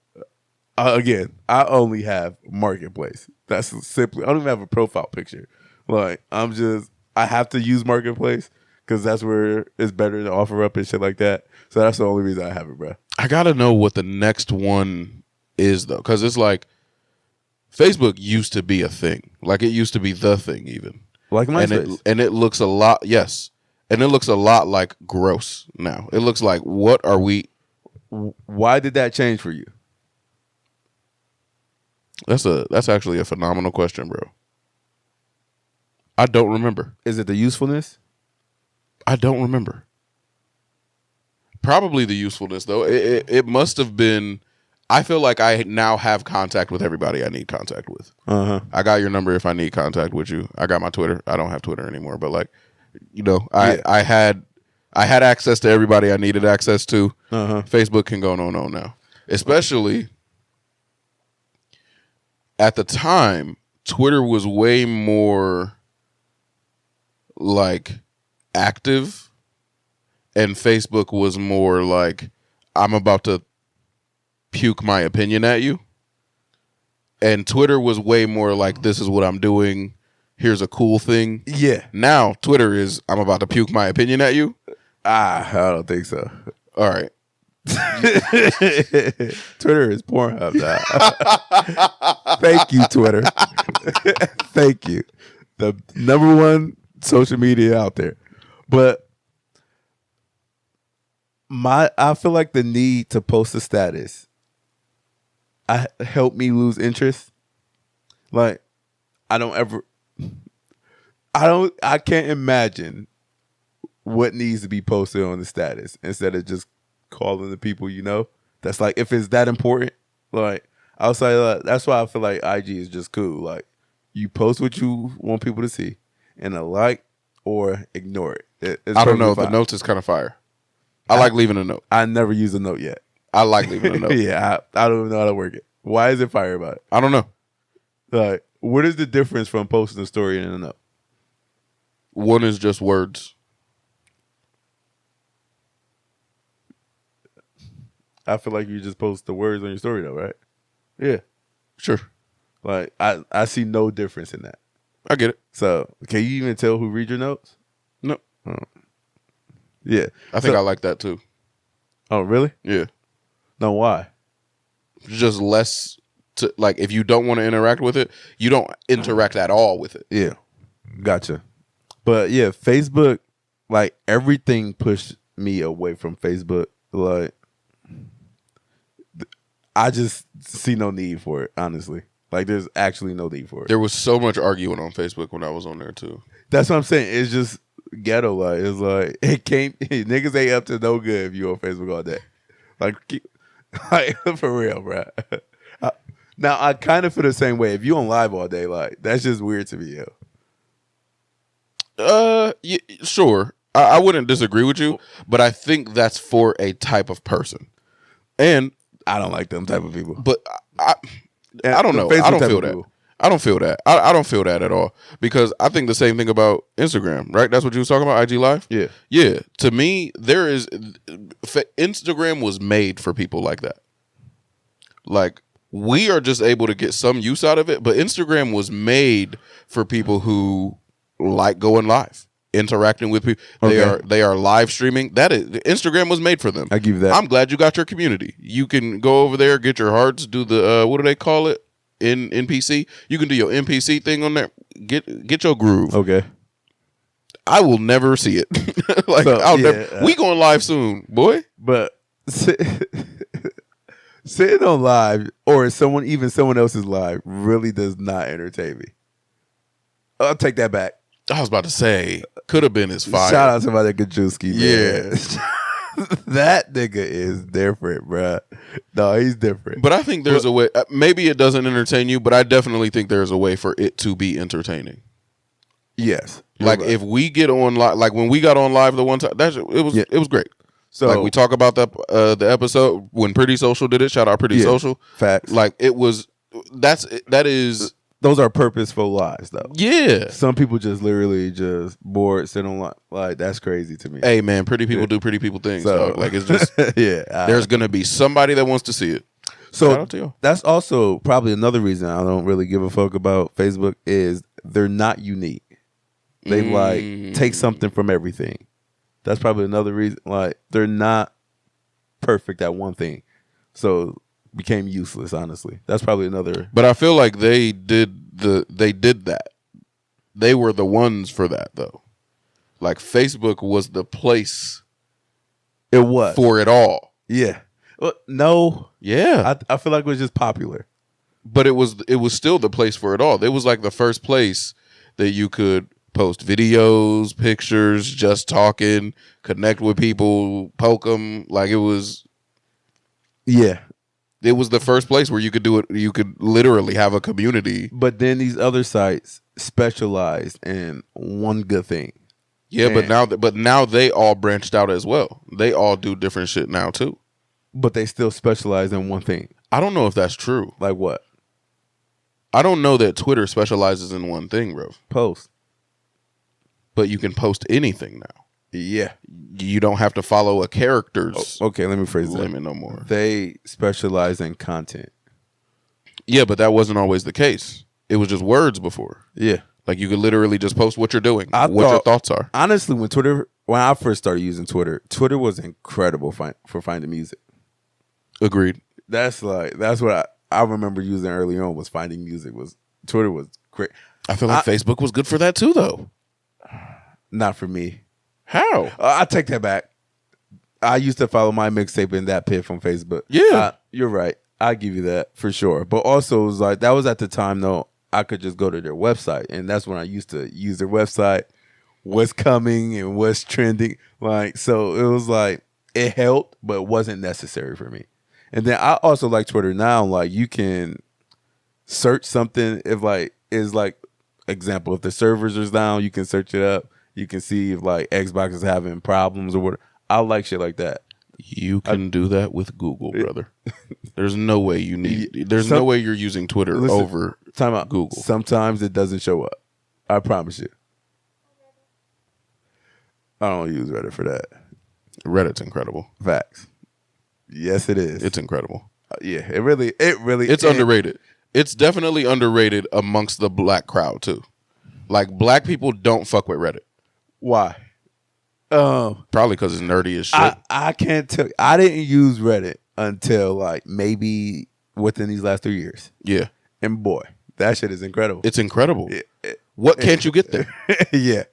[SPEAKER 2] again, I only have Marketplace. That's simply I don't even have a profile picture. Like I have to use Marketplace because that's where it's better to offer up and shit like that. So that's the only reason I have it, bro.
[SPEAKER 1] I gotta know what the next one is though, because it's like Facebook used to be a thing. Like it used to be the thing even.
[SPEAKER 2] Like MySpace.
[SPEAKER 1] And it looks a lot and it looks a lot like gross now. It looks like what are we?
[SPEAKER 2] Why did that change for you?
[SPEAKER 1] That's actually a phenomenal question, bro. I don't remember.
[SPEAKER 2] Is it the usefulness?
[SPEAKER 1] I don't remember. Probably the usefulness though. It must have been. I feel like I now have contact with everybody I need contact with.
[SPEAKER 2] Uh huh.
[SPEAKER 1] I got your number if I need contact with you. I got my Twitter. I don't have Twitter anymore, but like You know, I had access to everybody I needed access to. Facebook can go no now, especially at the time. Twitter was way more like active, and Facebook was more like, I'm about to puke my opinion at you. And Twitter was way more like, this is what I'm doing. Here's a cool thing.
[SPEAKER 2] Yeah.
[SPEAKER 1] Now Twitter is, I'm about to puke my opinion at you.
[SPEAKER 2] I don't think so.
[SPEAKER 1] All right.
[SPEAKER 2] Twitter is Pornhub now. Thank you, Twitter. Thank you. The number one social media out there. But I feel like the need to post a status helped me lose interest. Like, I can't imagine what needs to be posted on the status instead of just calling the people you know. That's like, if it's that important, like, outside of that, that's why I feel like IG is just cool. Like, you post what you want people to see and a like or ignore it. It's
[SPEAKER 1] I don't know.
[SPEAKER 2] fine.
[SPEAKER 1] The notes is kind of fire. I like leaving a note.
[SPEAKER 2] I never use a note yet.
[SPEAKER 1] I like leaving a note.
[SPEAKER 2] Yeah, I don't even know how to work it. Why is it fire about it?
[SPEAKER 1] I don't know.
[SPEAKER 2] Like, what is the difference from posting a story and a note?
[SPEAKER 1] One is just words.
[SPEAKER 2] I feel like you just post the words on your story though, right? Yeah.
[SPEAKER 1] Sure.
[SPEAKER 2] Like, I see no difference in that.
[SPEAKER 1] I get it.
[SPEAKER 2] So, can you even tell who read your notes?
[SPEAKER 1] No.
[SPEAKER 2] Oh. Yeah.
[SPEAKER 1] I think I like that too.
[SPEAKER 2] Oh, really?
[SPEAKER 1] Yeah.
[SPEAKER 2] No, why?
[SPEAKER 1] Just less to, like, if you don't want to interact with it, you don't interact at all with it.
[SPEAKER 2] Yeah. Gotcha. But yeah, Facebook, like, everything pushed me away from Facebook. Like, I just see no need for it, honestly. Like, there's actually no need for it.
[SPEAKER 1] There was so much arguing on Facebook when I was on there too.
[SPEAKER 2] That's what I'm saying. It's just ghetto. Like, it's like, niggas ain't up to no good if you on Facebook all day. Like for real, bro. Now, I kind of feel the same way. If you on live all day, like, that's just weird to me, yo.
[SPEAKER 1] Yeah, sure. I wouldn't disagree with you, but I think that's for a type of person. And
[SPEAKER 2] I don't like them type of people.
[SPEAKER 1] But I don't know. I don't feel that. I don't feel that. I don't feel that at all, because I think the same thing about Instagram, right? That's what you was talking about, IG Live?
[SPEAKER 2] Yeah.
[SPEAKER 1] Yeah. To me, Instagram was made for people like that. Like, we are just able to get some use out of it, but Instagram was made for people who like going live, interacting with people.
[SPEAKER 2] Okay.
[SPEAKER 1] They are live streaming. Instagram was made for them.
[SPEAKER 2] I give you that.
[SPEAKER 1] I'm glad you got your community. You can go over there, get your hearts, do the what do they call it in NPC? You can do your NPC thing on there. Get your groove.
[SPEAKER 2] Okay.
[SPEAKER 1] I will never see it. Like,
[SPEAKER 2] So,
[SPEAKER 1] we going live soon, boy.
[SPEAKER 2] But sitting on live or someone else's live really does not entertain me. I'll take that back.
[SPEAKER 1] I was about to say, could have been his fire.
[SPEAKER 2] Shout out to my nigga Juski, man.
[SPEAKER 1] Yeah.
[SPEAKER 2] That nigga is different, bruh. No, he's different.
[SPEAKER 1] But I think there's a way. Maybe it doesn't entertain you, but I definitely think there's a way for it to be entertaining.
[SPEAKER 2] Yes.
[SPEAKER 1] Like,
[SPEAKER 2] right.
[SPEAKER 1] if we get on live, like when we got on live the one time, it was great.
[SPEAKER 2] So,
[SPEAKER 1] like, we talk about the episode when Pretty Social did it. Shout out Pretty Social.
[SPEAKER 2] Facts.
[SPEAKER 1] Like, that is.
[SPEAKER 2] Those are purposeful lies, though.
[SPEAKER 1] Yeah.
[SPEAKER 2] Some people just literally just bored, sit on live. Like, that's crazy to me.
[SPEAKER 1] Hey, man, pretty people do pretty people things.
[SPEAKER 2] So,
[SPEAKER 1] dog. Like, it's just
[SPEAKER 2] yeah.
[SPEAKER 1] there's gonna be somebody that wants to see it.
[SPEAKER 2] So
[SPEAKER 1] Shout out to y'all.
[SPEAKER 2] that's also probably another reason I don't really give a fuck about Facebook is they're not unique. They like take something from everything. That's probably another reason. Like, they're not perfect at one thing, so became useless. Honestly, that's probably another.
[SPEAKER 1] But I feel like they did that. They were the ones for that, though. Like, Facebook was the place.
[SPEAKER 2] It was
[SPEAKER 1] for it all.
[SPEAKER 2] Yeah. Well, no.
[SPEAKER 1] Yeah.
[SPEAKER 2] I feel like it was just popular.
[SPEAKER 1] But it was still the place for it all. It was like the first place that you could post videos, pictures, just talking, connect with people, poke them. Like, it was.
[SPEAKER 2] Yeah.
[SPEAKER 1] It was the first place where you could do it. You could literally have a community.
[SPEAKER 2] But then these other sites specialized in one good thing.
[SPEAKER 1] Yeah,
[SPEAKER 2] And-
[SPEAKER 1] but now they all branched out as well. They all do different shit now too.
[SPEAKER 2] but they still specialize in one thing.
[SPEAKER 1] I don't know if that's true.
[SPEAKER 2] Like what?
[SPEAKER 1] I don't know that Twitter specializes in one thing, bro.
[SPEAKER 2] Post.
[SPEAKER 1] But you can post anything now.
[SPEAKER 2] Yeah.
[SPEAKER 1] You don't have to follow a character's
[SPEAKER 2] Okay, let me phrase that.
[SPEAKER 1] limit no more.
[SPEAKER 2] They specialize in content.
[SPEAKER 1] Yeah, but that wasn't always the case. It was just words before.
[SPEAKER 2] Yeah.
[SPEAKER 1] Like you could literally just post what you're doing,
[SPEAKER 2] I
[SPEAKER 1] what your
[SPEAKER 2] thought-
[SPEAKER 1] thoughts are.
[SPEAKER 2] Honestly, when I first started using Twitter, Twitter was incredible for finding music.
[SPEAKER 1] Agreed.
[SPEAKER 2] That's what I remember using early on was finding music. Twitter was great.
[SPEAKER 1] I feel like Facebook was good for that too, though.
[SPEAKER 2] Not for me.
[SPEAKER 1] How?
[SPEAKER 2] I take that back. I used to follow my mixtape in that pit from Facebook.
[SPEAKER 1] Yeah.
[SPEAKER 2] You're right. I give you that for sure. But also, it was like that was at the time though. I could just go to their website, and that's when I used to use their website. What's coming and what's trending, like so. It was like it helped, but it wasn't necessary for me. And then I also like Twitter now. Like you can search something if like is like example if the servers is down, you can search it up. You can see if like Xbox is having problems or what. I like shit like that.
[SPEAKER 1] You can do that with Google, brother. There's no way you need. There's no way you're using Twitter over
[SPEAKER 2] Time out.
[SPEAKER 1] Google.
[SPEAKER 2] Sometimes it doesn't show up. I promise you. I don't use Reddit for that.
[SPEAKER 1] Reddit's incredible.
[SPEAKER 2] Facts. Yes, it is.
[SPEAKER 1] It's incredible.
[SPEAKER 2] Yeah, it really.
[SPEAKER 1] It's underrated. It's definitely underrated amongst the black crowd too. Like black people don't fuck with Reddit.
[SPEAKER 2] Why?
[SPEAKER 1] Probably because it's nerdy as shit.
[SPEAKER 2] I can't tell. I didn't use Reddit until like maybe within these last 3 years.
[SPEAKER 1] Yeah,
[SPEAKER 2] And boy, that shit is incredible.
[SPEAKER 1] it's incredible. What can't you get there?
[SPEAKER 2] Yeah,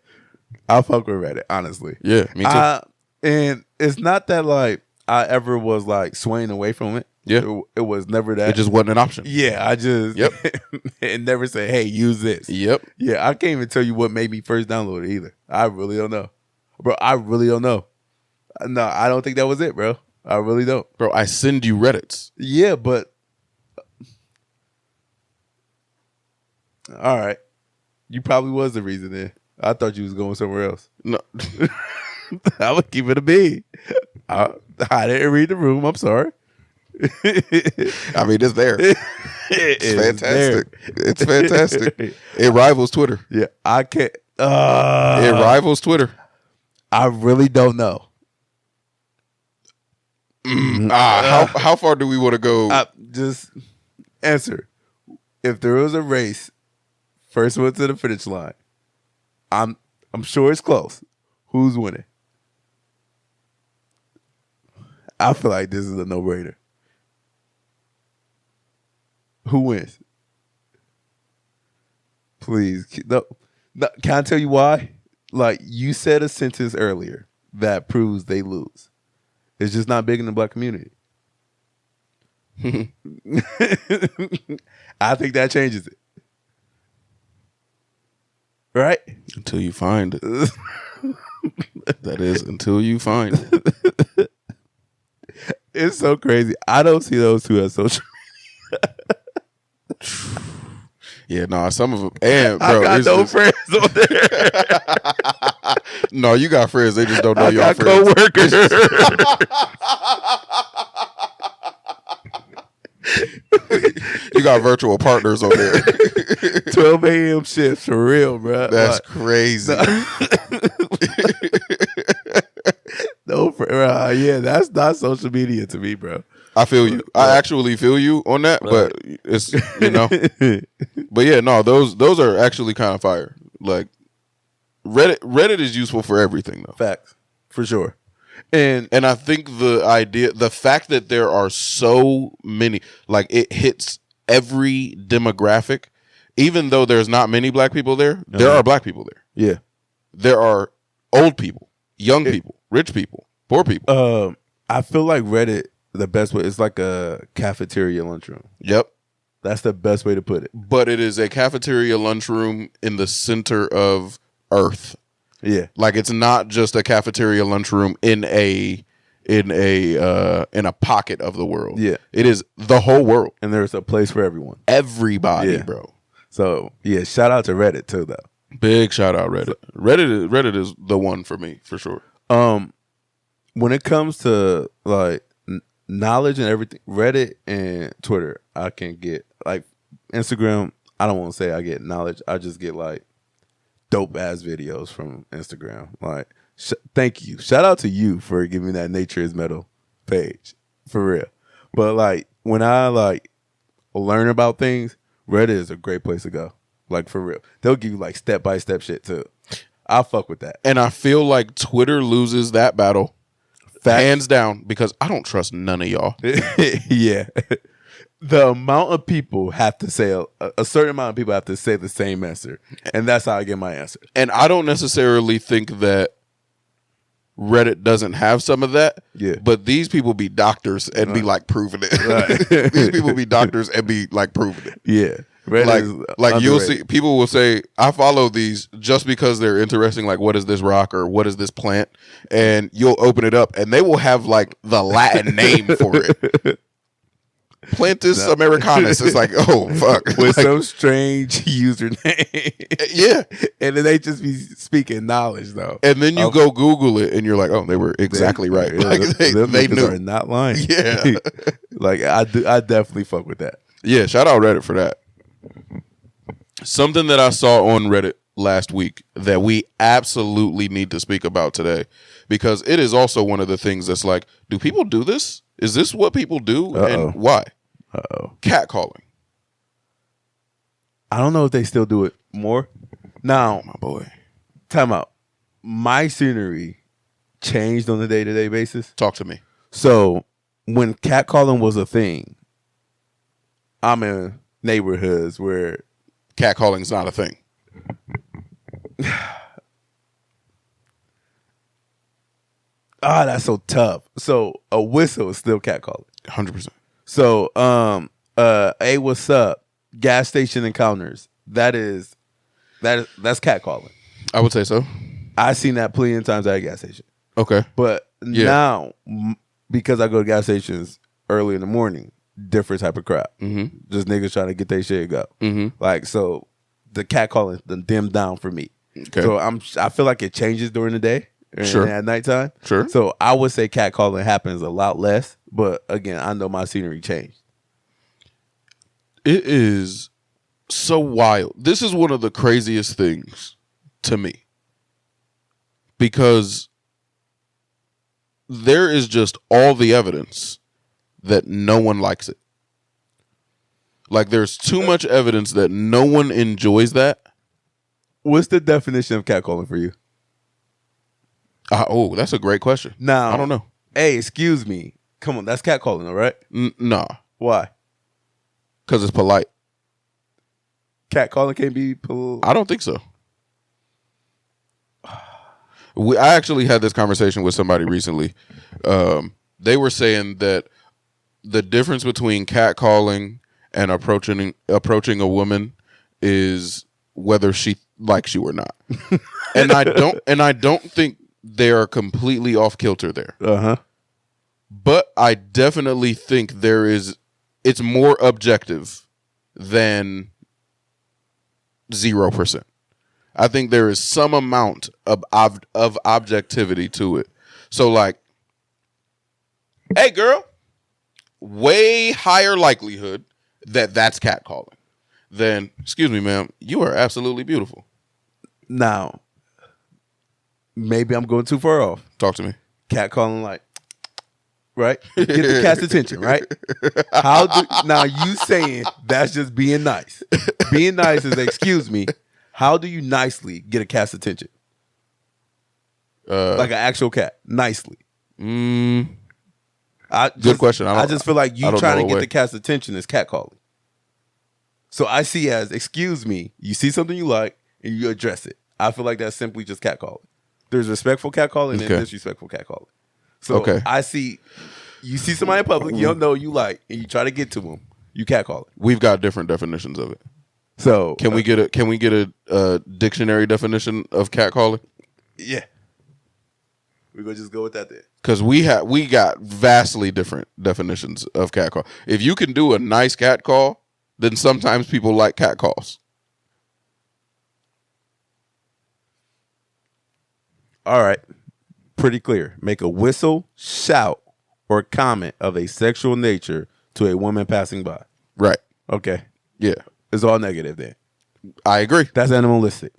[SPEAKER 2] I fuck with Reddit honestly.
[SPEAKER 1] Yeah, me too.
[SPEAKER 2] And it's not that like I ever was like swaying away from it.
[SPEAKER 1] Yeah.
[SPEAKER 2] It was never that.
[SPEAKER 1] It just wasn't an option.
[SPEAKER 2] Yeah, I just and never say, hey, use this.
[SPEAKER 1] Yep.
[SPEAKER 2] Yeah, I can't even tell you what made me first download it either. I really don't know. Bro, I really don't know. No, I don't think that was it, bro. I really don't.
[SPEAKER 1] Bro, I send you Reddits.
[SPEAKER 2] Yeah, but all right. You probably was the reason then. I thought you was going somewhere else.
[SPEAKER 1] No.
[SPEAKER 2] I would keep it a B. I didn't read the room. I'm sorry.
[SPEAKER 1] I mean, it's there. It's fantastic. It's fantastic. It rivals Twitter.
[SPEAKER 2] Yeah, I can't.
[SPEAKER 1] It rivals Twitter.
[SPEAKER 2] I really don't know.
[SPEAKER 1] How far do we want to go?
[SPEAKER 2] Just answer. If there was a race, first one to the finish line, I'm sure it's close. Who's winning? I feel like this is a no-brainer. Who wins? Please. No, can I tell you why? Like, you said a sentence earlier that proves they lose. It's just not big in the black community. I think that changes it. Right?
[SPEAKER 1] Until you find it. That is, until you find it.
[SPEAKER 2] It's so crazy. I don't see those two as social
[SPEAKER 1] Yeah, no, some of them. And, bro,
[SPEAKER 2] I got no friends on there.
[SPEAKER 1] No, you got friends. They just don't know
[SPEAKER 2] I
[SPEAKER 1] your
[SPEAKER 2] got
[SPEAKER 1] friends.
[SPEAKER 2] co-workers.
[SPEAKER 1] You got virtual partners on there.
[SPEAKER 2] 12 a.m. shifts for real, bro.
[SPEAKER 1] That's crazy.
[SPEAKER 2] Yeah, that's not social media to me, bro.
[SPEAKER 1] I feel you. I actually feel you on that, but it's But yeah, no, those are actually kind of fire. Like Reddit is useful for everything though.
[SPEAKER 2] Facts, for sure. And
[SPEAKER 1] I think the fact that there are so many, like it hits every demographic, even though there's not many black people there, there are black people there.
[SPEAKER 2] yeah,
[SPEAKER 1] There are old people, young people, rich people, poor people.
[SPEAKER 2] I feel like Reddit, the best way, is like a cafeteria lunchroom.
[SPEAKER 1] Yep.
[SPEAKER 2] That's the best way to put it.
[SPEAKER 1] But it is a cafeteria lunchroom in the center of Earth.
[SPEAKER 2] Yeah,
[SPEAKER 1] Like it's not just a cafeteria lunchroom in a pocket of the world.
[SPEAKER 2] Yeah.
[SPEAKER 1] It is the whole world.
[SPEAKER 2] and there's a place for everyone.
[SPEAKER 1] Everybody,
[SPEAKER 2] Yeah.
[SPEAKER 1] bro.
[SPEAKER 2] So yeah, shout out to Reddit too, though.
[SPEAKER 1] Big shout out Reddit. Reddit is the one for me for sure.
[SPEAKER 2] When it comes to like knowledge and everything, Reddit and Twitter, I can get like Instagram. I don't want to say I get knowledge. I just get like dope ass videos from Instagram. Like, thank you, shout out to you for giving me that Nature is Metal page for real. But like when I like learn about things, Reddit is a great place to go. Like for real, they'll give you like step by step shit too. I'll fuck with that.
[SPEAKER 1] And I feel like Twitter loses that battle, hands down, because I don't trust none of y'all.
[SPEAKER 2] Yeah, the amount of people have to say a certain amount of people have to say the same answer, and that's how I get my answer.
[SPEAKER 1] And I don't necessarily think that Reddit doesn't have some of that.
[SPEAKER 2] Yeah.
[SPEAKER 1] But these people be doctors and be like proving it.
[SPEAKER 2] Right.
[SPEAKER 1] These people be doctors and be like proving it.
[SPEAKER 2] Yeah. Reddit
[SPEAKER 1] Like you'll see people will say, I follow these just because they're interesting, like what is this rock or what is this plant? And you'll open it up and they will have like the Latin name for it. Plantus Americanus. It's like, oh fuck.
[SPEAKER 2] With
[SPEAKER 1] like,
[SPEAKER 2] some strange username.
[SPEAKER 1] Yeah.
[SPEAKER 2] And then they just be speaking knowledge though.
[SPEAKER 1] And then you go Google it and you're like, oh, they were exactly right. Like, they knew.
[SPEAKER 2] Are not lying.
[SPEAKER 1] Yeah.
[SPEAKER 2] Like I definitely fuck with that.
[SPEAKER 1] Yeah, shout out Reddit for that. Something that I saw on Reddit last week that we absolutely need to speak about today, because it is also one of the things that's like, do people do this? Is this what people do? And why? Catcalling.
[SPEAKER 2] I don't know if they still do it more. Now,
[SPEAKER 1] My boy.
[SPEAKER 2] time out. My scenery changed on a day-to-day basis.
[SPEAKER 1] Talk to me.
[SPEAKER 2] So when catcalling was a thing, I'm in neighborhoods where
[SPEAKER 1] Catcalling's not a thing.
[SPEAKER 2] that's so tough. So a whistle is still catcalling.
[SPEAKER 1] 100%.
[SPEAKER 2] So hey, what's up? Gas station encounters. That's catcalling.
[SPEAKER 1] I would say so.
[SPEAKER 2] I seen that plenty of times at a gas station.
[SPEAKER 1] Okay.
[SPEAKER 2] But
[SPEAKER 1] Yeah.
[SPEAKER 2] now, because I go to gas stations early in the morning, different type of crowd.
[SPEAKER 1] Mm-hmm.
[SPEAKER 2] Just niggas trying to get their shit go.
[SPEAKER 1] Mm-hmm.
[SPEAKER 2] Like, so the catcalling done dimmed down for me.
[SPEAKER 1] Okay.
[SPEAKER 2] So I feel like it changes during the day and
[SPEAKER 1] Sure.
[SPEAKER 2] at nighttime.
[SPEAKER 1] Sure.
[SPEAKER 2] So I would say catcalling happens a lot less. But again, I know my scenery changed.
[SPEAKER 1] It is so wild. This is one of the craziest things to me, because there is just all the evidence that no one likes it. Like there's too much evidence that no one enjoys that.
[SPEAKER 2] What's the definition of catcalling for you?
[SPEAKER 1] Oh, that's a great question.
[SPEAKER 2] Now,
[SPEAKER 1] I don't know.
[SPEAKER 2] Hey, excuse me. Come on, that's catcalling, all right?
[SPEAKER 1] Nah,
[SPEAKER 2] Why?
[SPEAKER 1] because it's polite.
[SPEAKER 2] Catcalling can't be
[SPEAKER 1] I don't think so. I actually had this conversation with somebody recently. They were saying that the difference between catcalling and approaching a woman is whether she likes you or not. and I don't think they are completely off kilter there.
[SPEAKER 2] Uh-huh.
[SPEAKER 1] But I definitely think it's more objective than 0%. I think there is some amount of objectivity to it. So like, hey girl, way higher likelihood that that's catcalling than, excuse me ma'am, you are absolutely beautiful.
[SPEAKER 2] Now, maybe I'm going too far off.
[SPEAKER 1] Talk to me.
[SPEAKER 2] Catcalling, like, right? Get the cat's attention, right? Now you saying that's just being nice. Being nice is, excuse me, how do you nicely get a cat's attention? Like an actual cat, nicely.
[SPEAKER 1] Good question.
[SPEAKER 2] I just feel like you
[SPEAKER 1] I don't
[SPEAKER 2] trying
[SPEAKER 1] know
[SPEAKER 2] to
[SPEAKER 1] a
[SPEAKER 2] get
[SPEAKER 1] way.
[SPEAKER 2] the cat's attention is catcalling. So I see as, excuse me, you see something you like and you address it. I feel like that's simply just catcalling. There's respectful catcalling and
[SPEAKER 1] Okay.
[SPEAKER 2] disrespectful catcalling. So
[SPEAKER 1] Okay.
[SPEAKER 2] I see, you see somebody in public you don't know you like, and you try to get to them, you catcalling.
[SPEAKER 1] We've got different definitions of it.
[SPEAKER 2] So
[SPEAKER 1] Can we get a dictionary definition of catcalling?
[SPEAKER 2] Yeah, we're gonna just go with that then.
[SPEAKER 1] Because we got vastly different definitions of catcall. If you can do a nice catcall, then sometimes people like catcalls.
[SPEAKER 2] All right. Pretty clear. Make a whistle, shout, or comment of a sexual nature to a woman passing by.
[SPEAKER 1] Right.
[SPEAKER 2] Okay.
[SPEAKER 1] Yeah.
[SPEAKER 2] It's all negative then.
[SPEAKER 1] I agree.
[SPEAKER 2] That's animalistic.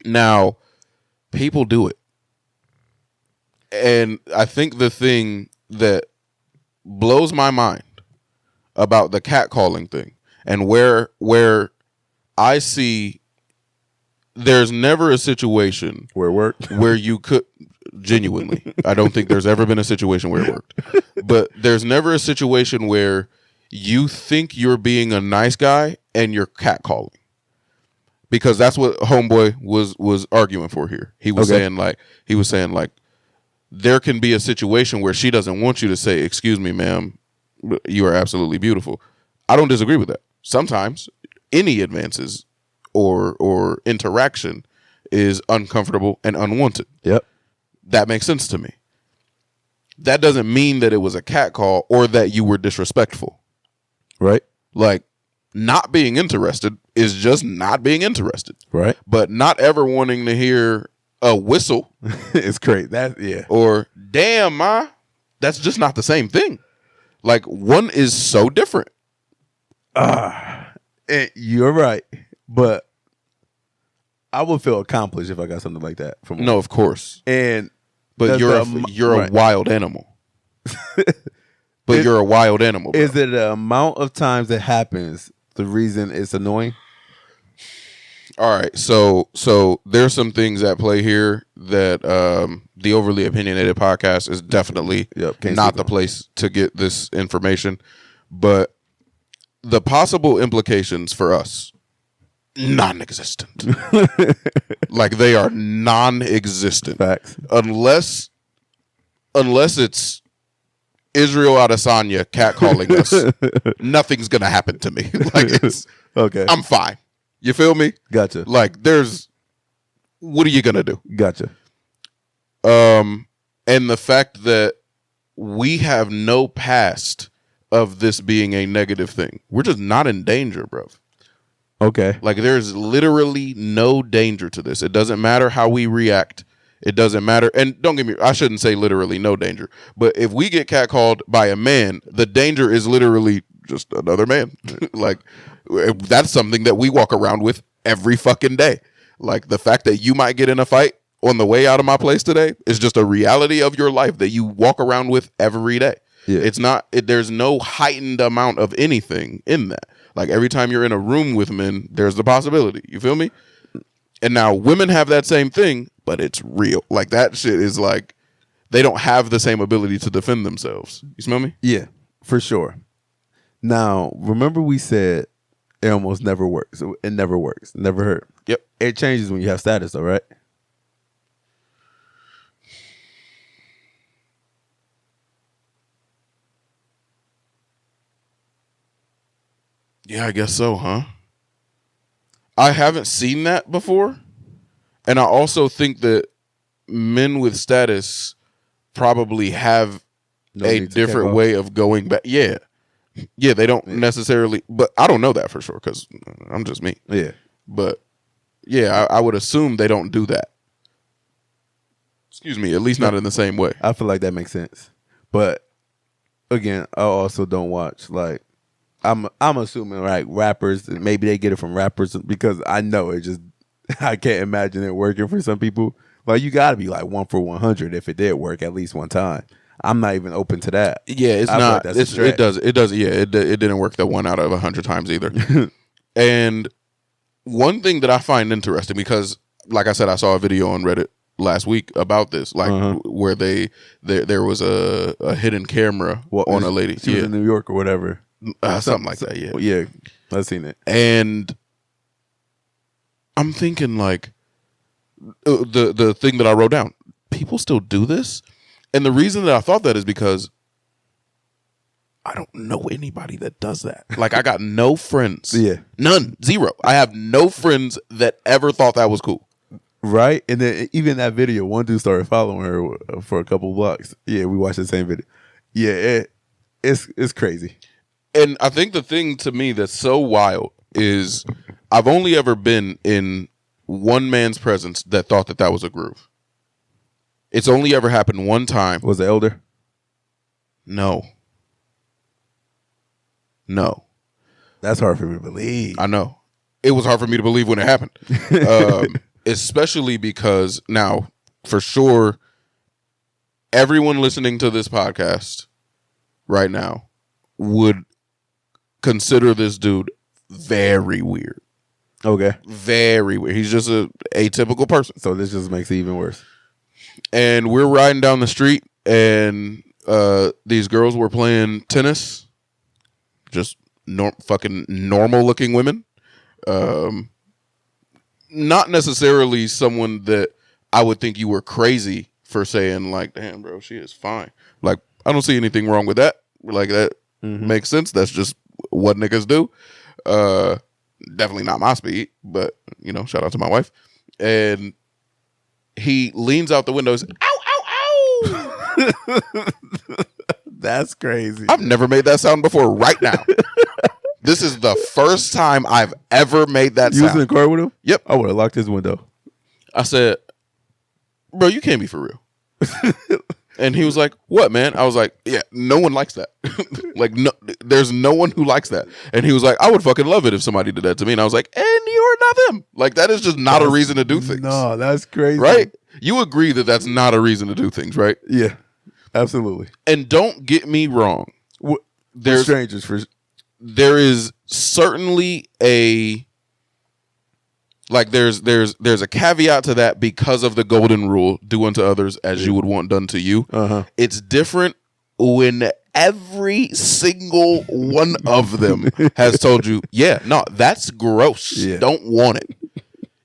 [SPEAKER 1] Now, people do it. And I think the thing that blows my mind about the catcalling thing and where I see there's never a situation
[SPEAKER 2] Where it worked.
[SPEAKER 1] where you could genuinely. I don't think there's ever been a situation where it worked. But there's never a situation where you think you're being a nice guy and you're catcalling. Because that's what homeboy was arguing for here. He was saying like there can be a situation where she doesn't want you to say, "Excuse me, ma'am, you are absolutely beautiful." I don't disagree with that. Sometimes any advances or interaction is uncomfortable and unwanted.
[SPEAKER 2] Yep.
[SPEAKER 1] That makes sense to me. That doesn't mean that it was a catcall or that you were disrespectful.
[SPEAKER 2] Right.
[SPEAKER 1] Like, not being interested is just not being interested.
[SPEAKER 2] Right.
[SPEAKER 1] But not ever wanting to hear a whistle
[SPEAKER 2] It's great. Yeah.
[SPEAKER 1] or "damn, ma," that's just not the same thing. Like, one is so different.
[SPEAKER 2] And you're right. But I would feel accomplished if I got something like that from
[SPEAKER 1] No, of course.
[SPEAKER 2] And
[SPEAKER 1] But
[SPEAKER 2] does
[SPEAKER 1] you're
[SPEAKER 2] right.
[SPEAKER 1] a wild animal. But you're a wild animal, bro.
[SPEAKER 2] Is it the amount of times it happens the reason it's annoying?
[SPEAKER 1] All right, so there's some things at play here that the Overly Opinionated podcast is definitely not the place to get this information, but the possible implications for us, non-existent. Like, they are non-existent.
[SPEAKER 2] Facts.
[SPEAKER 1] Unless it's Israel Adesanya catcalling us, nothing's gonna happen to me. Like,
[SPEAKER 2] Okay.
[SPEAKER 1] I'm fine. You feel me?
[SPEAKER 2] Gotcha.
[SPEAKER 1] Like, what are you gonna do?
[SPEAKER 2] Gotcha.
[SPEAKER 1] And the fact that we have no past of this being a negative thing. We're just not in danger, bro.
[SPEAKER 2] Okay.
[SPEAKER 1] Like, there's literally no danger to this. It doesn't matter how we react. It doesn't matter. And don't get me, I shouldn't say literally no danger. But if we get catcalled by a man, the danger is literally just another man. Like, that's something that we walk around with every fucking day. Like, the fact that you might get in a fight on the way out of my place today is just a reality of your life that you walk around with every day.
[SPEAKER 2] Yeah.
[SPEAKER 1] It's not, there's no heightened amount of anything in that. Like, every time you're in a room with men, there's the possibility. You feel me? And now women have that same thing, but it's real. Like, that shit is like, they don't have the same ability to defend themselves. You smell me?
[SPEAKER 2] Yeah, for sure. Now, remember we said it almost never works. It never works. Never hurt.
[SPEAKER 1] Yep.
[SPEAKER 2] It changes when you have status, though, right?
[SPEAKER 1] Yeah, I guess so, huh? I haven't seen that before. And I also think that men with status probably have a different way of going back. Yeah. Yeah, they don't necessarily, but I don't know that for sure because I'm just me.
[SPEAKER 2] Yeah.
[SPEAKER 1] But yeah, I would assume they don't do that. Excuse me, at least not in the same way.
[SPEAKER 2] I feel like that makes sense. But again, I also don't watch, like, I'm assuming, like, rappers, maybe they get it from rappers because I know it just, I can't imagine it working for some people. Like, you got to be like 1 for 100 if it did work at least one time. I'm not even open to that.
[SPEAKER 1] Yeah, it's
[SPEAKER 2] I
[SPEAKER 1] not.
[SPEAKER 2] Like it
[SPEAKER 1] does. Yeah, it didn't work that 1 out of 100 times either. And one thing that I find interesting, because like I said, I saw a video on Reddit last week about this, like where there was a hidden camera on a lady.
[SPEAKER 2] She was in New York or whatever.
[SPEAKER 1] Something like that. Yeah.
[SPEAKER 2] Yeah, I've seen it.
[SPEAKER 1] And I'm thinking, like, the thing that I wrote down, people still do this. And the reason that I thought that is because I don't know anybody that does that. Like, I got no friends.
[SPEAKER 2] Yeah.
[SPEAKER 1] None. Zero. I have no friends that ever thought that was cool.
[SPEAKER 2] Right? And then even that video, one dude started following her for a couple blocks. Yeah, we watched the same video. Yeah, it's crazy.
[SPEAKER 1] And I think the thing to me that's so wild is I've only ever been in one man's presence that thought that was a groove. It's only ever happened one time.
[SPEAKER 2] Was it elder?
[SPEAKER 1] No.
[SPEAKER 2] That's hard for me to believe.
[SPEAKER 1] I know. It was hard for me to believe when it happened. Especially because now, for sure, everyone listening to this podcast right now would consider this dude very weird.
[SPEAKER 2] Okay.
[SPEAKER 1] Very weird. He's just a atypical person.
[SPEAKER 2] So this just makes it even worse.
[SPEAKER 1] And we're riding down the street, and these girls were playing tennis. Just fucking normal looking women. Not necessarily someone that I would think you were crazy for saying, like, damn, bro, she is fine. Like, I don't see anything wrong with that. Like, that makes sense. That's just what niggas do. Definitely not my speed, but, you know, shout out to my wife. And he leans out the window and says, ow, ow, ow.
[SPEAKER 2] That's crazy.
[SPEAKER 1] I've never made that sound before right now. This is the first time I've ever made that
[SPEAKER 2] You was in
[SPEAKER 1] sound.
[SPEAKER 2] the car with him?
[SPEAKER 1] Yep.
[SPEAKER 2] I would have locked his window.
[SPEAKER 1] I said, bro, you can't be for real. And he was like, what, man? I was like, yeah, no one likes that. Like, no, there's no one who likes that. And he was like, I would fucking love it if somebody did that to me. And I was like, and you're not them. Like, that is just not a reason to do things.
[SPEAKER 2] No, that's crazy.
[SPEAKER 1] Right? You agree that that's not a reason to do things, right?
[SPEAKER 2] Yeah, absolutely.
[SPEAKER 1] And don't get me wrong.
[SPEAKER 2] For
[SPEAKER 1] There's
[SPEAKER 2] strangers, for
[SPEAKER 1] there is certainly a there's a caveat to that because of the golden rule: do unto others as you would want done to you. It's different when every single one of them has told you, yeah, no, that's gross.
[SPEAKER 2] Yeah.
[SPEAKER 1] Don't want it.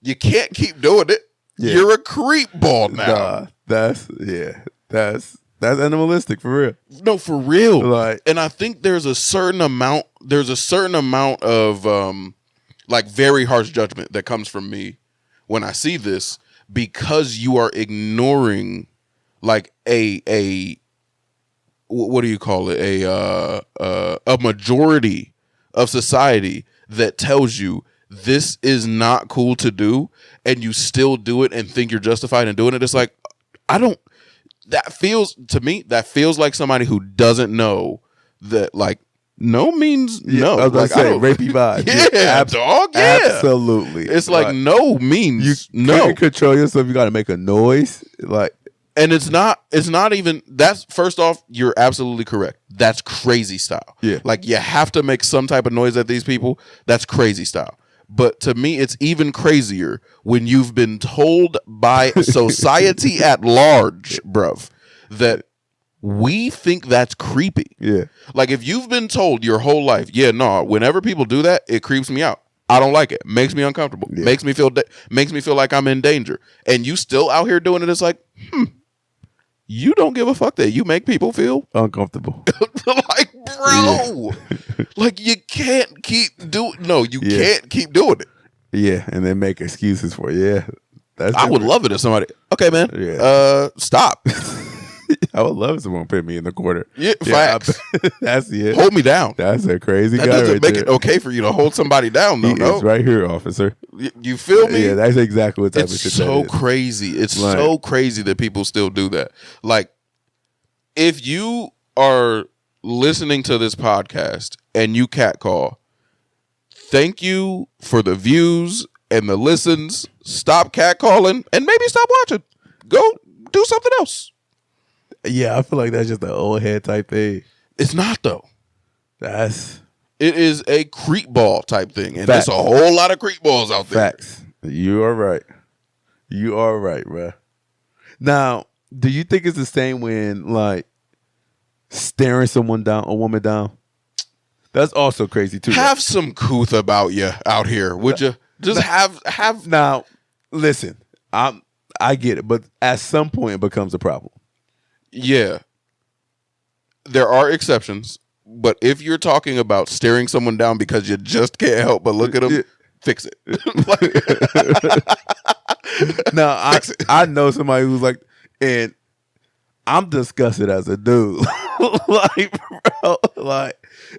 [SPEAKER 1] You can't keep doing it.
[SPEAKER 2] Yeah.
[SPEAKER 1] You're a creep ball now.
[SPEAKER 2] Nah, that's animalistic for real.
[SPEAKER 1] No, for real.
[SPEAKER 2] Like,
[SPEAKER 1] And I think there's a certain amount of like very harsh judgment that comes from me when I see this, because you are ignoring like a what do you call it? A majority of society that tells you this is not cool to do, and you still do it and think you're justified in doing it. It's like, that feels like somebody who doesn't know that, like, no means no.
[SPEAKER 2] I was about
[SPEAKER 1] Like,
[SPEAKER 2] to say, rapey vibe.
[SPEAKER 1] Yeah, dog. Yeah,
[SPEAKER 2] absolutely.
[SPEAKER 1] It's like no means
[SPEAKER 2] you
[SPEAKER 1] no.
[SPEAKER 2] can't control yourself. You got to make a noise. Like,
[SPEAKER 1] And it's not even, that's, first off, you're absolutely correct. That's crazy style.
[SPEAKER 2] Yeah.
[SPEAKER 1] Like, you have to make some type of noise at these people. That's crazy style. But to me, it's even crazier when you've been told by society at large, bruv, that we think that's creepy.
[SPEAKER 2] yeah,
[SPEAKER 1] Like, if you've been told your whole life, yeah, no, whenever people do that, it creeps me out. I don't like it. Makes me uncomfortable.
[SPEAKER 2] Yeah.
[SPEAKER 1] Makes me feel like I'm in danger. And you still out here doing it. It's like, you don't give a fuck that you make people feel
[SPEAKER 2] uncomfortable.
[SPEAKER 1] like, bro, like, you can't keep can't keep doing it.
[SPEAKER 2] Yeah, and then make excuses for it. Yeah. That's
[SPEAKER 1] I would love it if somebody, okay, man,
[SPEAKER 2] Yeah.
[SPEAKER 1] stop.
[SPEAKER 2] I would love someone put me in the corner.
[SPEAKER 1] Yeah, facts.
[SPEAKER 2] That's it.
[SPEAKER 1] Hold me down.
[SPEAKER 2] That's a crazy
[SPEAKER 1] That
[SPEAKER 2] guy
[SPEAKER 1] doesn't
[SPEAKER 2] right
[SPEAKER 1] make
[SPEAKER 2] there.
[SPEAKER 1] it okay for you to hold somebody down, though.
[SPEAKER 2] He
[SPEAKER 1] No,
[SPEAKER 2] is right here, officer.
[SPEAKER 1] You feel me?
[SPEAKER 2] Yeah, that's exactly what type of
[SPEAKER 1] It's
[SPEAKER 2] shit
[SPEAKER 1] so
[SPEAKER 2] that is.
[SPEAKER 1] crazy. It's
[SPEAKER 2] Like-
[SPEAKER 1] so crazy that people still do that. Like, if you are listening to this podcast and you catcall, thank you for the views and the listens. Stop catcalling and maybe stop watching. Go do something else.
[SPEAKER 2] Yeah, I feel like that's just an old head type thing.
[SPEAKER 1] It's not, though.
[SPEAKER 2] That's
[SPEAKER 1] It is a creep ball type thing. And
[SPEAKER 2] Facts.
[SPEAKER 1] there's a whole lot of creep balls out there.
[SPEAKER 2] facts. You are right. You are right, bro. Now, do you think it's the same when, like, staring a woman down? That's also crazy too.
[SPEAKER 1] Have some couth about you out here, would you? Just have.
[SPEAKER 2] Now, listen, I get it, but at some point it becomes a problem.
[SPEAKER 1] Yeah. There are exceptions, but if you're talking about staring someone down because you just can't help but look at them,
[SPEAKER 2] Yeah.
[SPEAKER 1] fix it.
[SPEAKER 2] Now, I know somebody who's like, and I'm disgusted as a dude. Like, bro, like,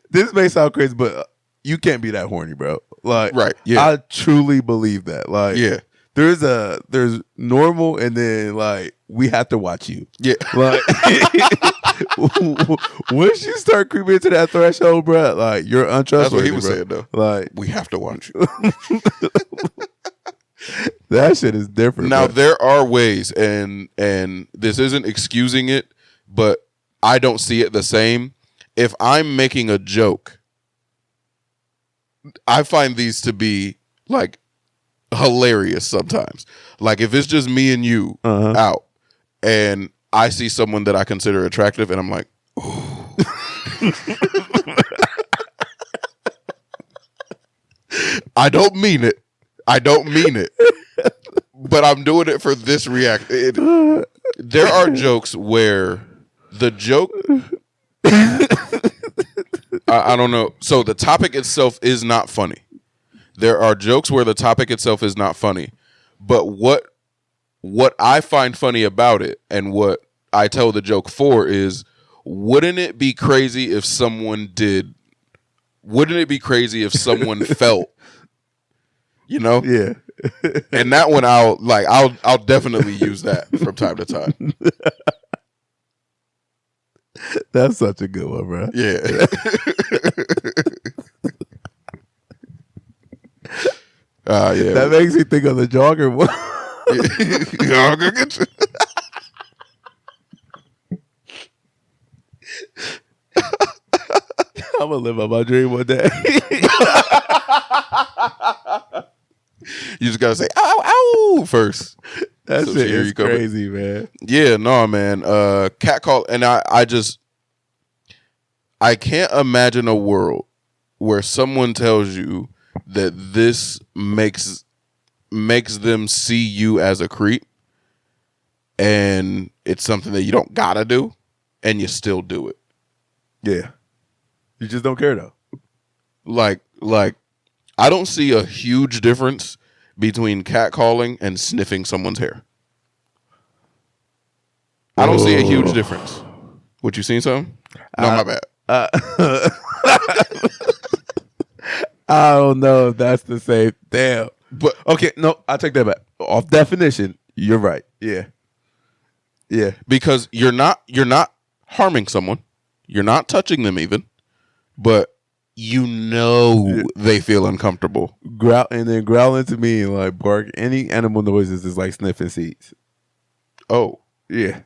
[SPEAKER 2] this may sound crazy, but you can't be that horny, bro. Like,
[SPEAKER 1] Right, yeah.
[SPEAKER 2] I truly believe that. Like,
[SPEAKER 1] Yeah.
[SPEAKER 2] there's normal and then like we have to watch you.
[SPEAKER 1] Yeah.
[SPEAKER 2] Like once you start creeping into that threshold, bro, like you're untrustworthy.
[SPEAKER 1] That's what he was
[SPEAKER 2] bro.
[SPEAKER 1] saying though.
[SPEAKER 2] Like
[SPEAKER 1] We have to watch you.
[SPEAKER 2] that shit is different.
[SPEAKER 1] Now
[SPEAKER 2] bro.
[SPEAKER 1] there are ways, and this isn't excusing it, but I don't see it the same. If I'm making a joke, I find these to be like hilarious sometimes. Like if it's just me and you out, and I see someone that I consider attractive, and I'm like, ooh. I don't mean it. But I'm doing it for this reaction. There are jokes where the joke, I don't know. So the topic itself is not funny. There are jokes where the topic itself is not funny. But what I find funny about it and what I tell the joke for is, wouldn't it be crazy if someone felt, you know?
[SPEAKER 2] Yeah.
[SPEAKER 1] And that one I'll definitely use that from time to time.
[SPEAKER 2] That's such a good one, bro.
[SPEAKER 1] Yeah. Yeah.
[SPEAKER 2] That makes me think of the jogger one.
[SPEAKER 1] Yeah, go get you.
[SPEAKER 2] I'm gonna live out my dream one day.
[SPEAKER 1] You just gotta say ow ow first.
[SPEAKER 2] That
[SPEAKER 1] So
[SPEAKER 2] shit
[SPEAKER 1] here
[SPEAKER 2] is
[SPEAKER 1] you come.
[SPEAKER 2] crazy, man.
[SPEAKER 1] Yeah, no, man. Catcall, and I can't imagine a world where someone tells you that this makes them see you as a creep, and it's something that you don't gotta do, and you still do it.
[SPEAKER 2] Yeah. You just don't care though.
[SPEAKER 1] Like I don't see a huge difference between catcalling and sniffing someone's hair. I don't see a huge difference. What, you seen something? No, my bad.
[SPEAKER 2] I don't know if that's the same. Damn.
[SPEAKER 1] But
[SPEAKER 2] Okay, no, I take that back. Off definition, you're right. Yeah. Yeah.
[SPEAKER 1] because you're not harming someone, you're not touching them even, but they feel uncomfortable.
[SPEAKER 2] Growling to me and like bark. Any animal noises is like sniffing seeds.
[SPEAKER 1] Oh,
[SPEAKER 2] Yeah.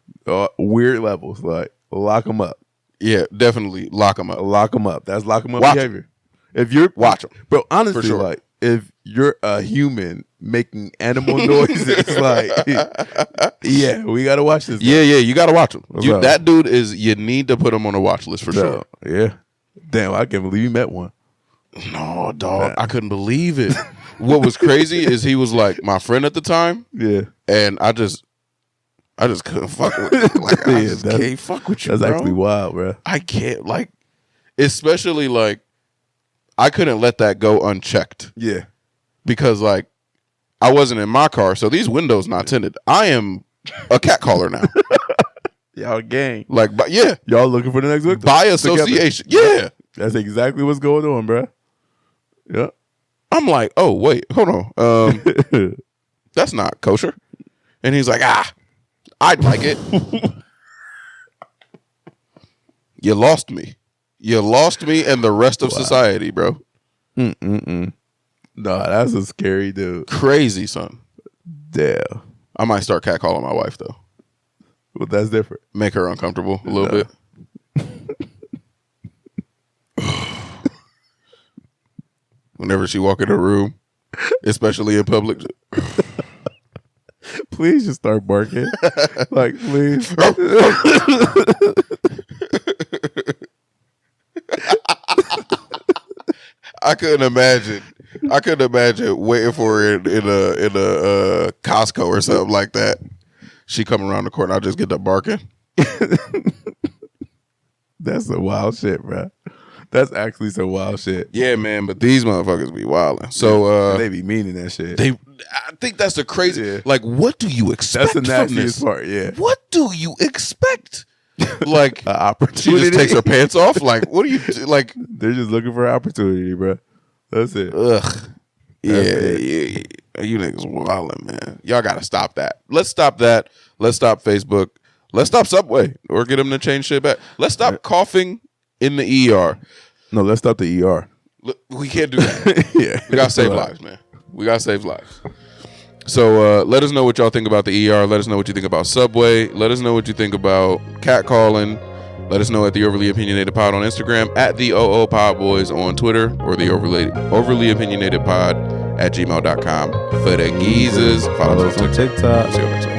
[SPEAKER 2] Weird levels. Like lock them up.
[SPEAKER 1] yeah, definitely lock them up.
[SPEAKER 2] Lock them up. That's lock them up
[SPEAKER 1] Watch 'em.
[SPEAKER 2] behavior. If you're
[SPEAKER 1] Watch 'em.
[SPEAKER 2] bro, honestly,
[SPEAKER 1] For sure.
[SPEAKER 2] like if you're a human making animal noises, like yeah, we gotta watch this.
[SPEAKER 1] Yeah, you got to watch him.
[SPEAKER 2] Bro.
[SPEAKER 1] That dude you need to put him on a watch list for sure.
[SPEAKER 2] Yeah. Damn, I can't believe you met one.
[SPEAKER 1] No, dog, I couldn't believe it. What was crazy is he was like my friend at the time,
[SPEAKER 2] Yeah.
[SPEAKER 1] and I just couldn't fuck with him. Like, I
[SPEAKER 2] Yeah,
[SPEAKER 1] just
[SPEAKER 2] that's-
[SPEAKER 1] can't fuck with you,
[SPEAKER 2] That's
[SPEAKER 1] bro.
[SPEAKER 2] actually wild, bro.
[SPEAKER 1] I can't, like, especially like, I couldn't let that go unchecked
[SPEAKER 2] Yeah.
[SPEAKER 1] because like I wasn't in my car, so these windows not tinted. I am a cat caller now.
[SPEAKER 2] Y'all gang.
[SPEAKER 1] Like, but yeah,
[SPEAKER 2] Y'all looking for the next victim.
[SPEAKER 1] by
[SPEAKER 2] Together.
[SPEAKER 1] association. Yeah,
[SPEAKER 2] That's exactly what's going on, bro. Yeah.
[SPEAKER 1] I'm like, oh wait, hold on, that's not kosher. And he's like, I'd like it. You lost me. You lost me and the rest of society, bro.
[SPEAKER 2] No, that's a scary dude.
[SPEAKER 1] Crazy, son.
[SPEAKER 2] Damn.
[SPEAKER 1] I might start catcalling my wife though.
[SPEAKER 2] But that's different.
[SPEAKER 1] Make her uncomfortable a little bit. Whenever she walk in a room, especially in public.
[SPEAKER 2] Please just start barking. Like, please.
[SPEAKER 1] I couldn't imagine waiting for her in a Costco or something like that. She come around the corner, I just get to barking.
[SPEAKER 2] That's some wild shit, bro. That's actually some wild shit.
[SPEAKER 1] Yeah, man, but these motherfuckers be wilding. So
[SPEAKER 2] They be meaning that shit.
[SPEAKER 1] I think that's the crazy.
[SPEAKER 2] Yeah.
[SPEAKER 1] Like, what do you expect
[SPEAKER 2] That's the
[SPEAKER 1] from this?
[SPEAKER 2] nastiest part, yeah.
[SPEAKER 1] What do you expect? Like, she
[SPEAKER 2] Opportunity.
[SPEAKER 1] just takes her pants off. Like, what do you like?
[SPEAKER 2] They're just looking for opportunity, bro. That's it.
[SPEAKER 1] Ugh. Yeah,
[SPEAKER 2] it.
[SPEAKER 1] You niggas wildin', man. Y'all gotta stop that. Let's stop that. Let's stop Facebook. Let's stop Subway or get them to change shit back. Let's stop coughing in the ER.
[SPEAKER 2] No, let's stop the ER.
[SPEAKER 1] Look, we can't do that.
[SPEAKER 2] Yeah.
[SPEAKER 1] We gotta save lives, man. We gotta save lives. So let us know what y'all think about the ER. Let us know what you think about Subway. Let us know what you think about catcalling. Let us know at the Overly Opinionated Pod on Instagram, at the OO Pod Boys on Twitter, or the Overly Opinionated Pod at gmail.com. For the geezers, follow us on TikTok. See you next time.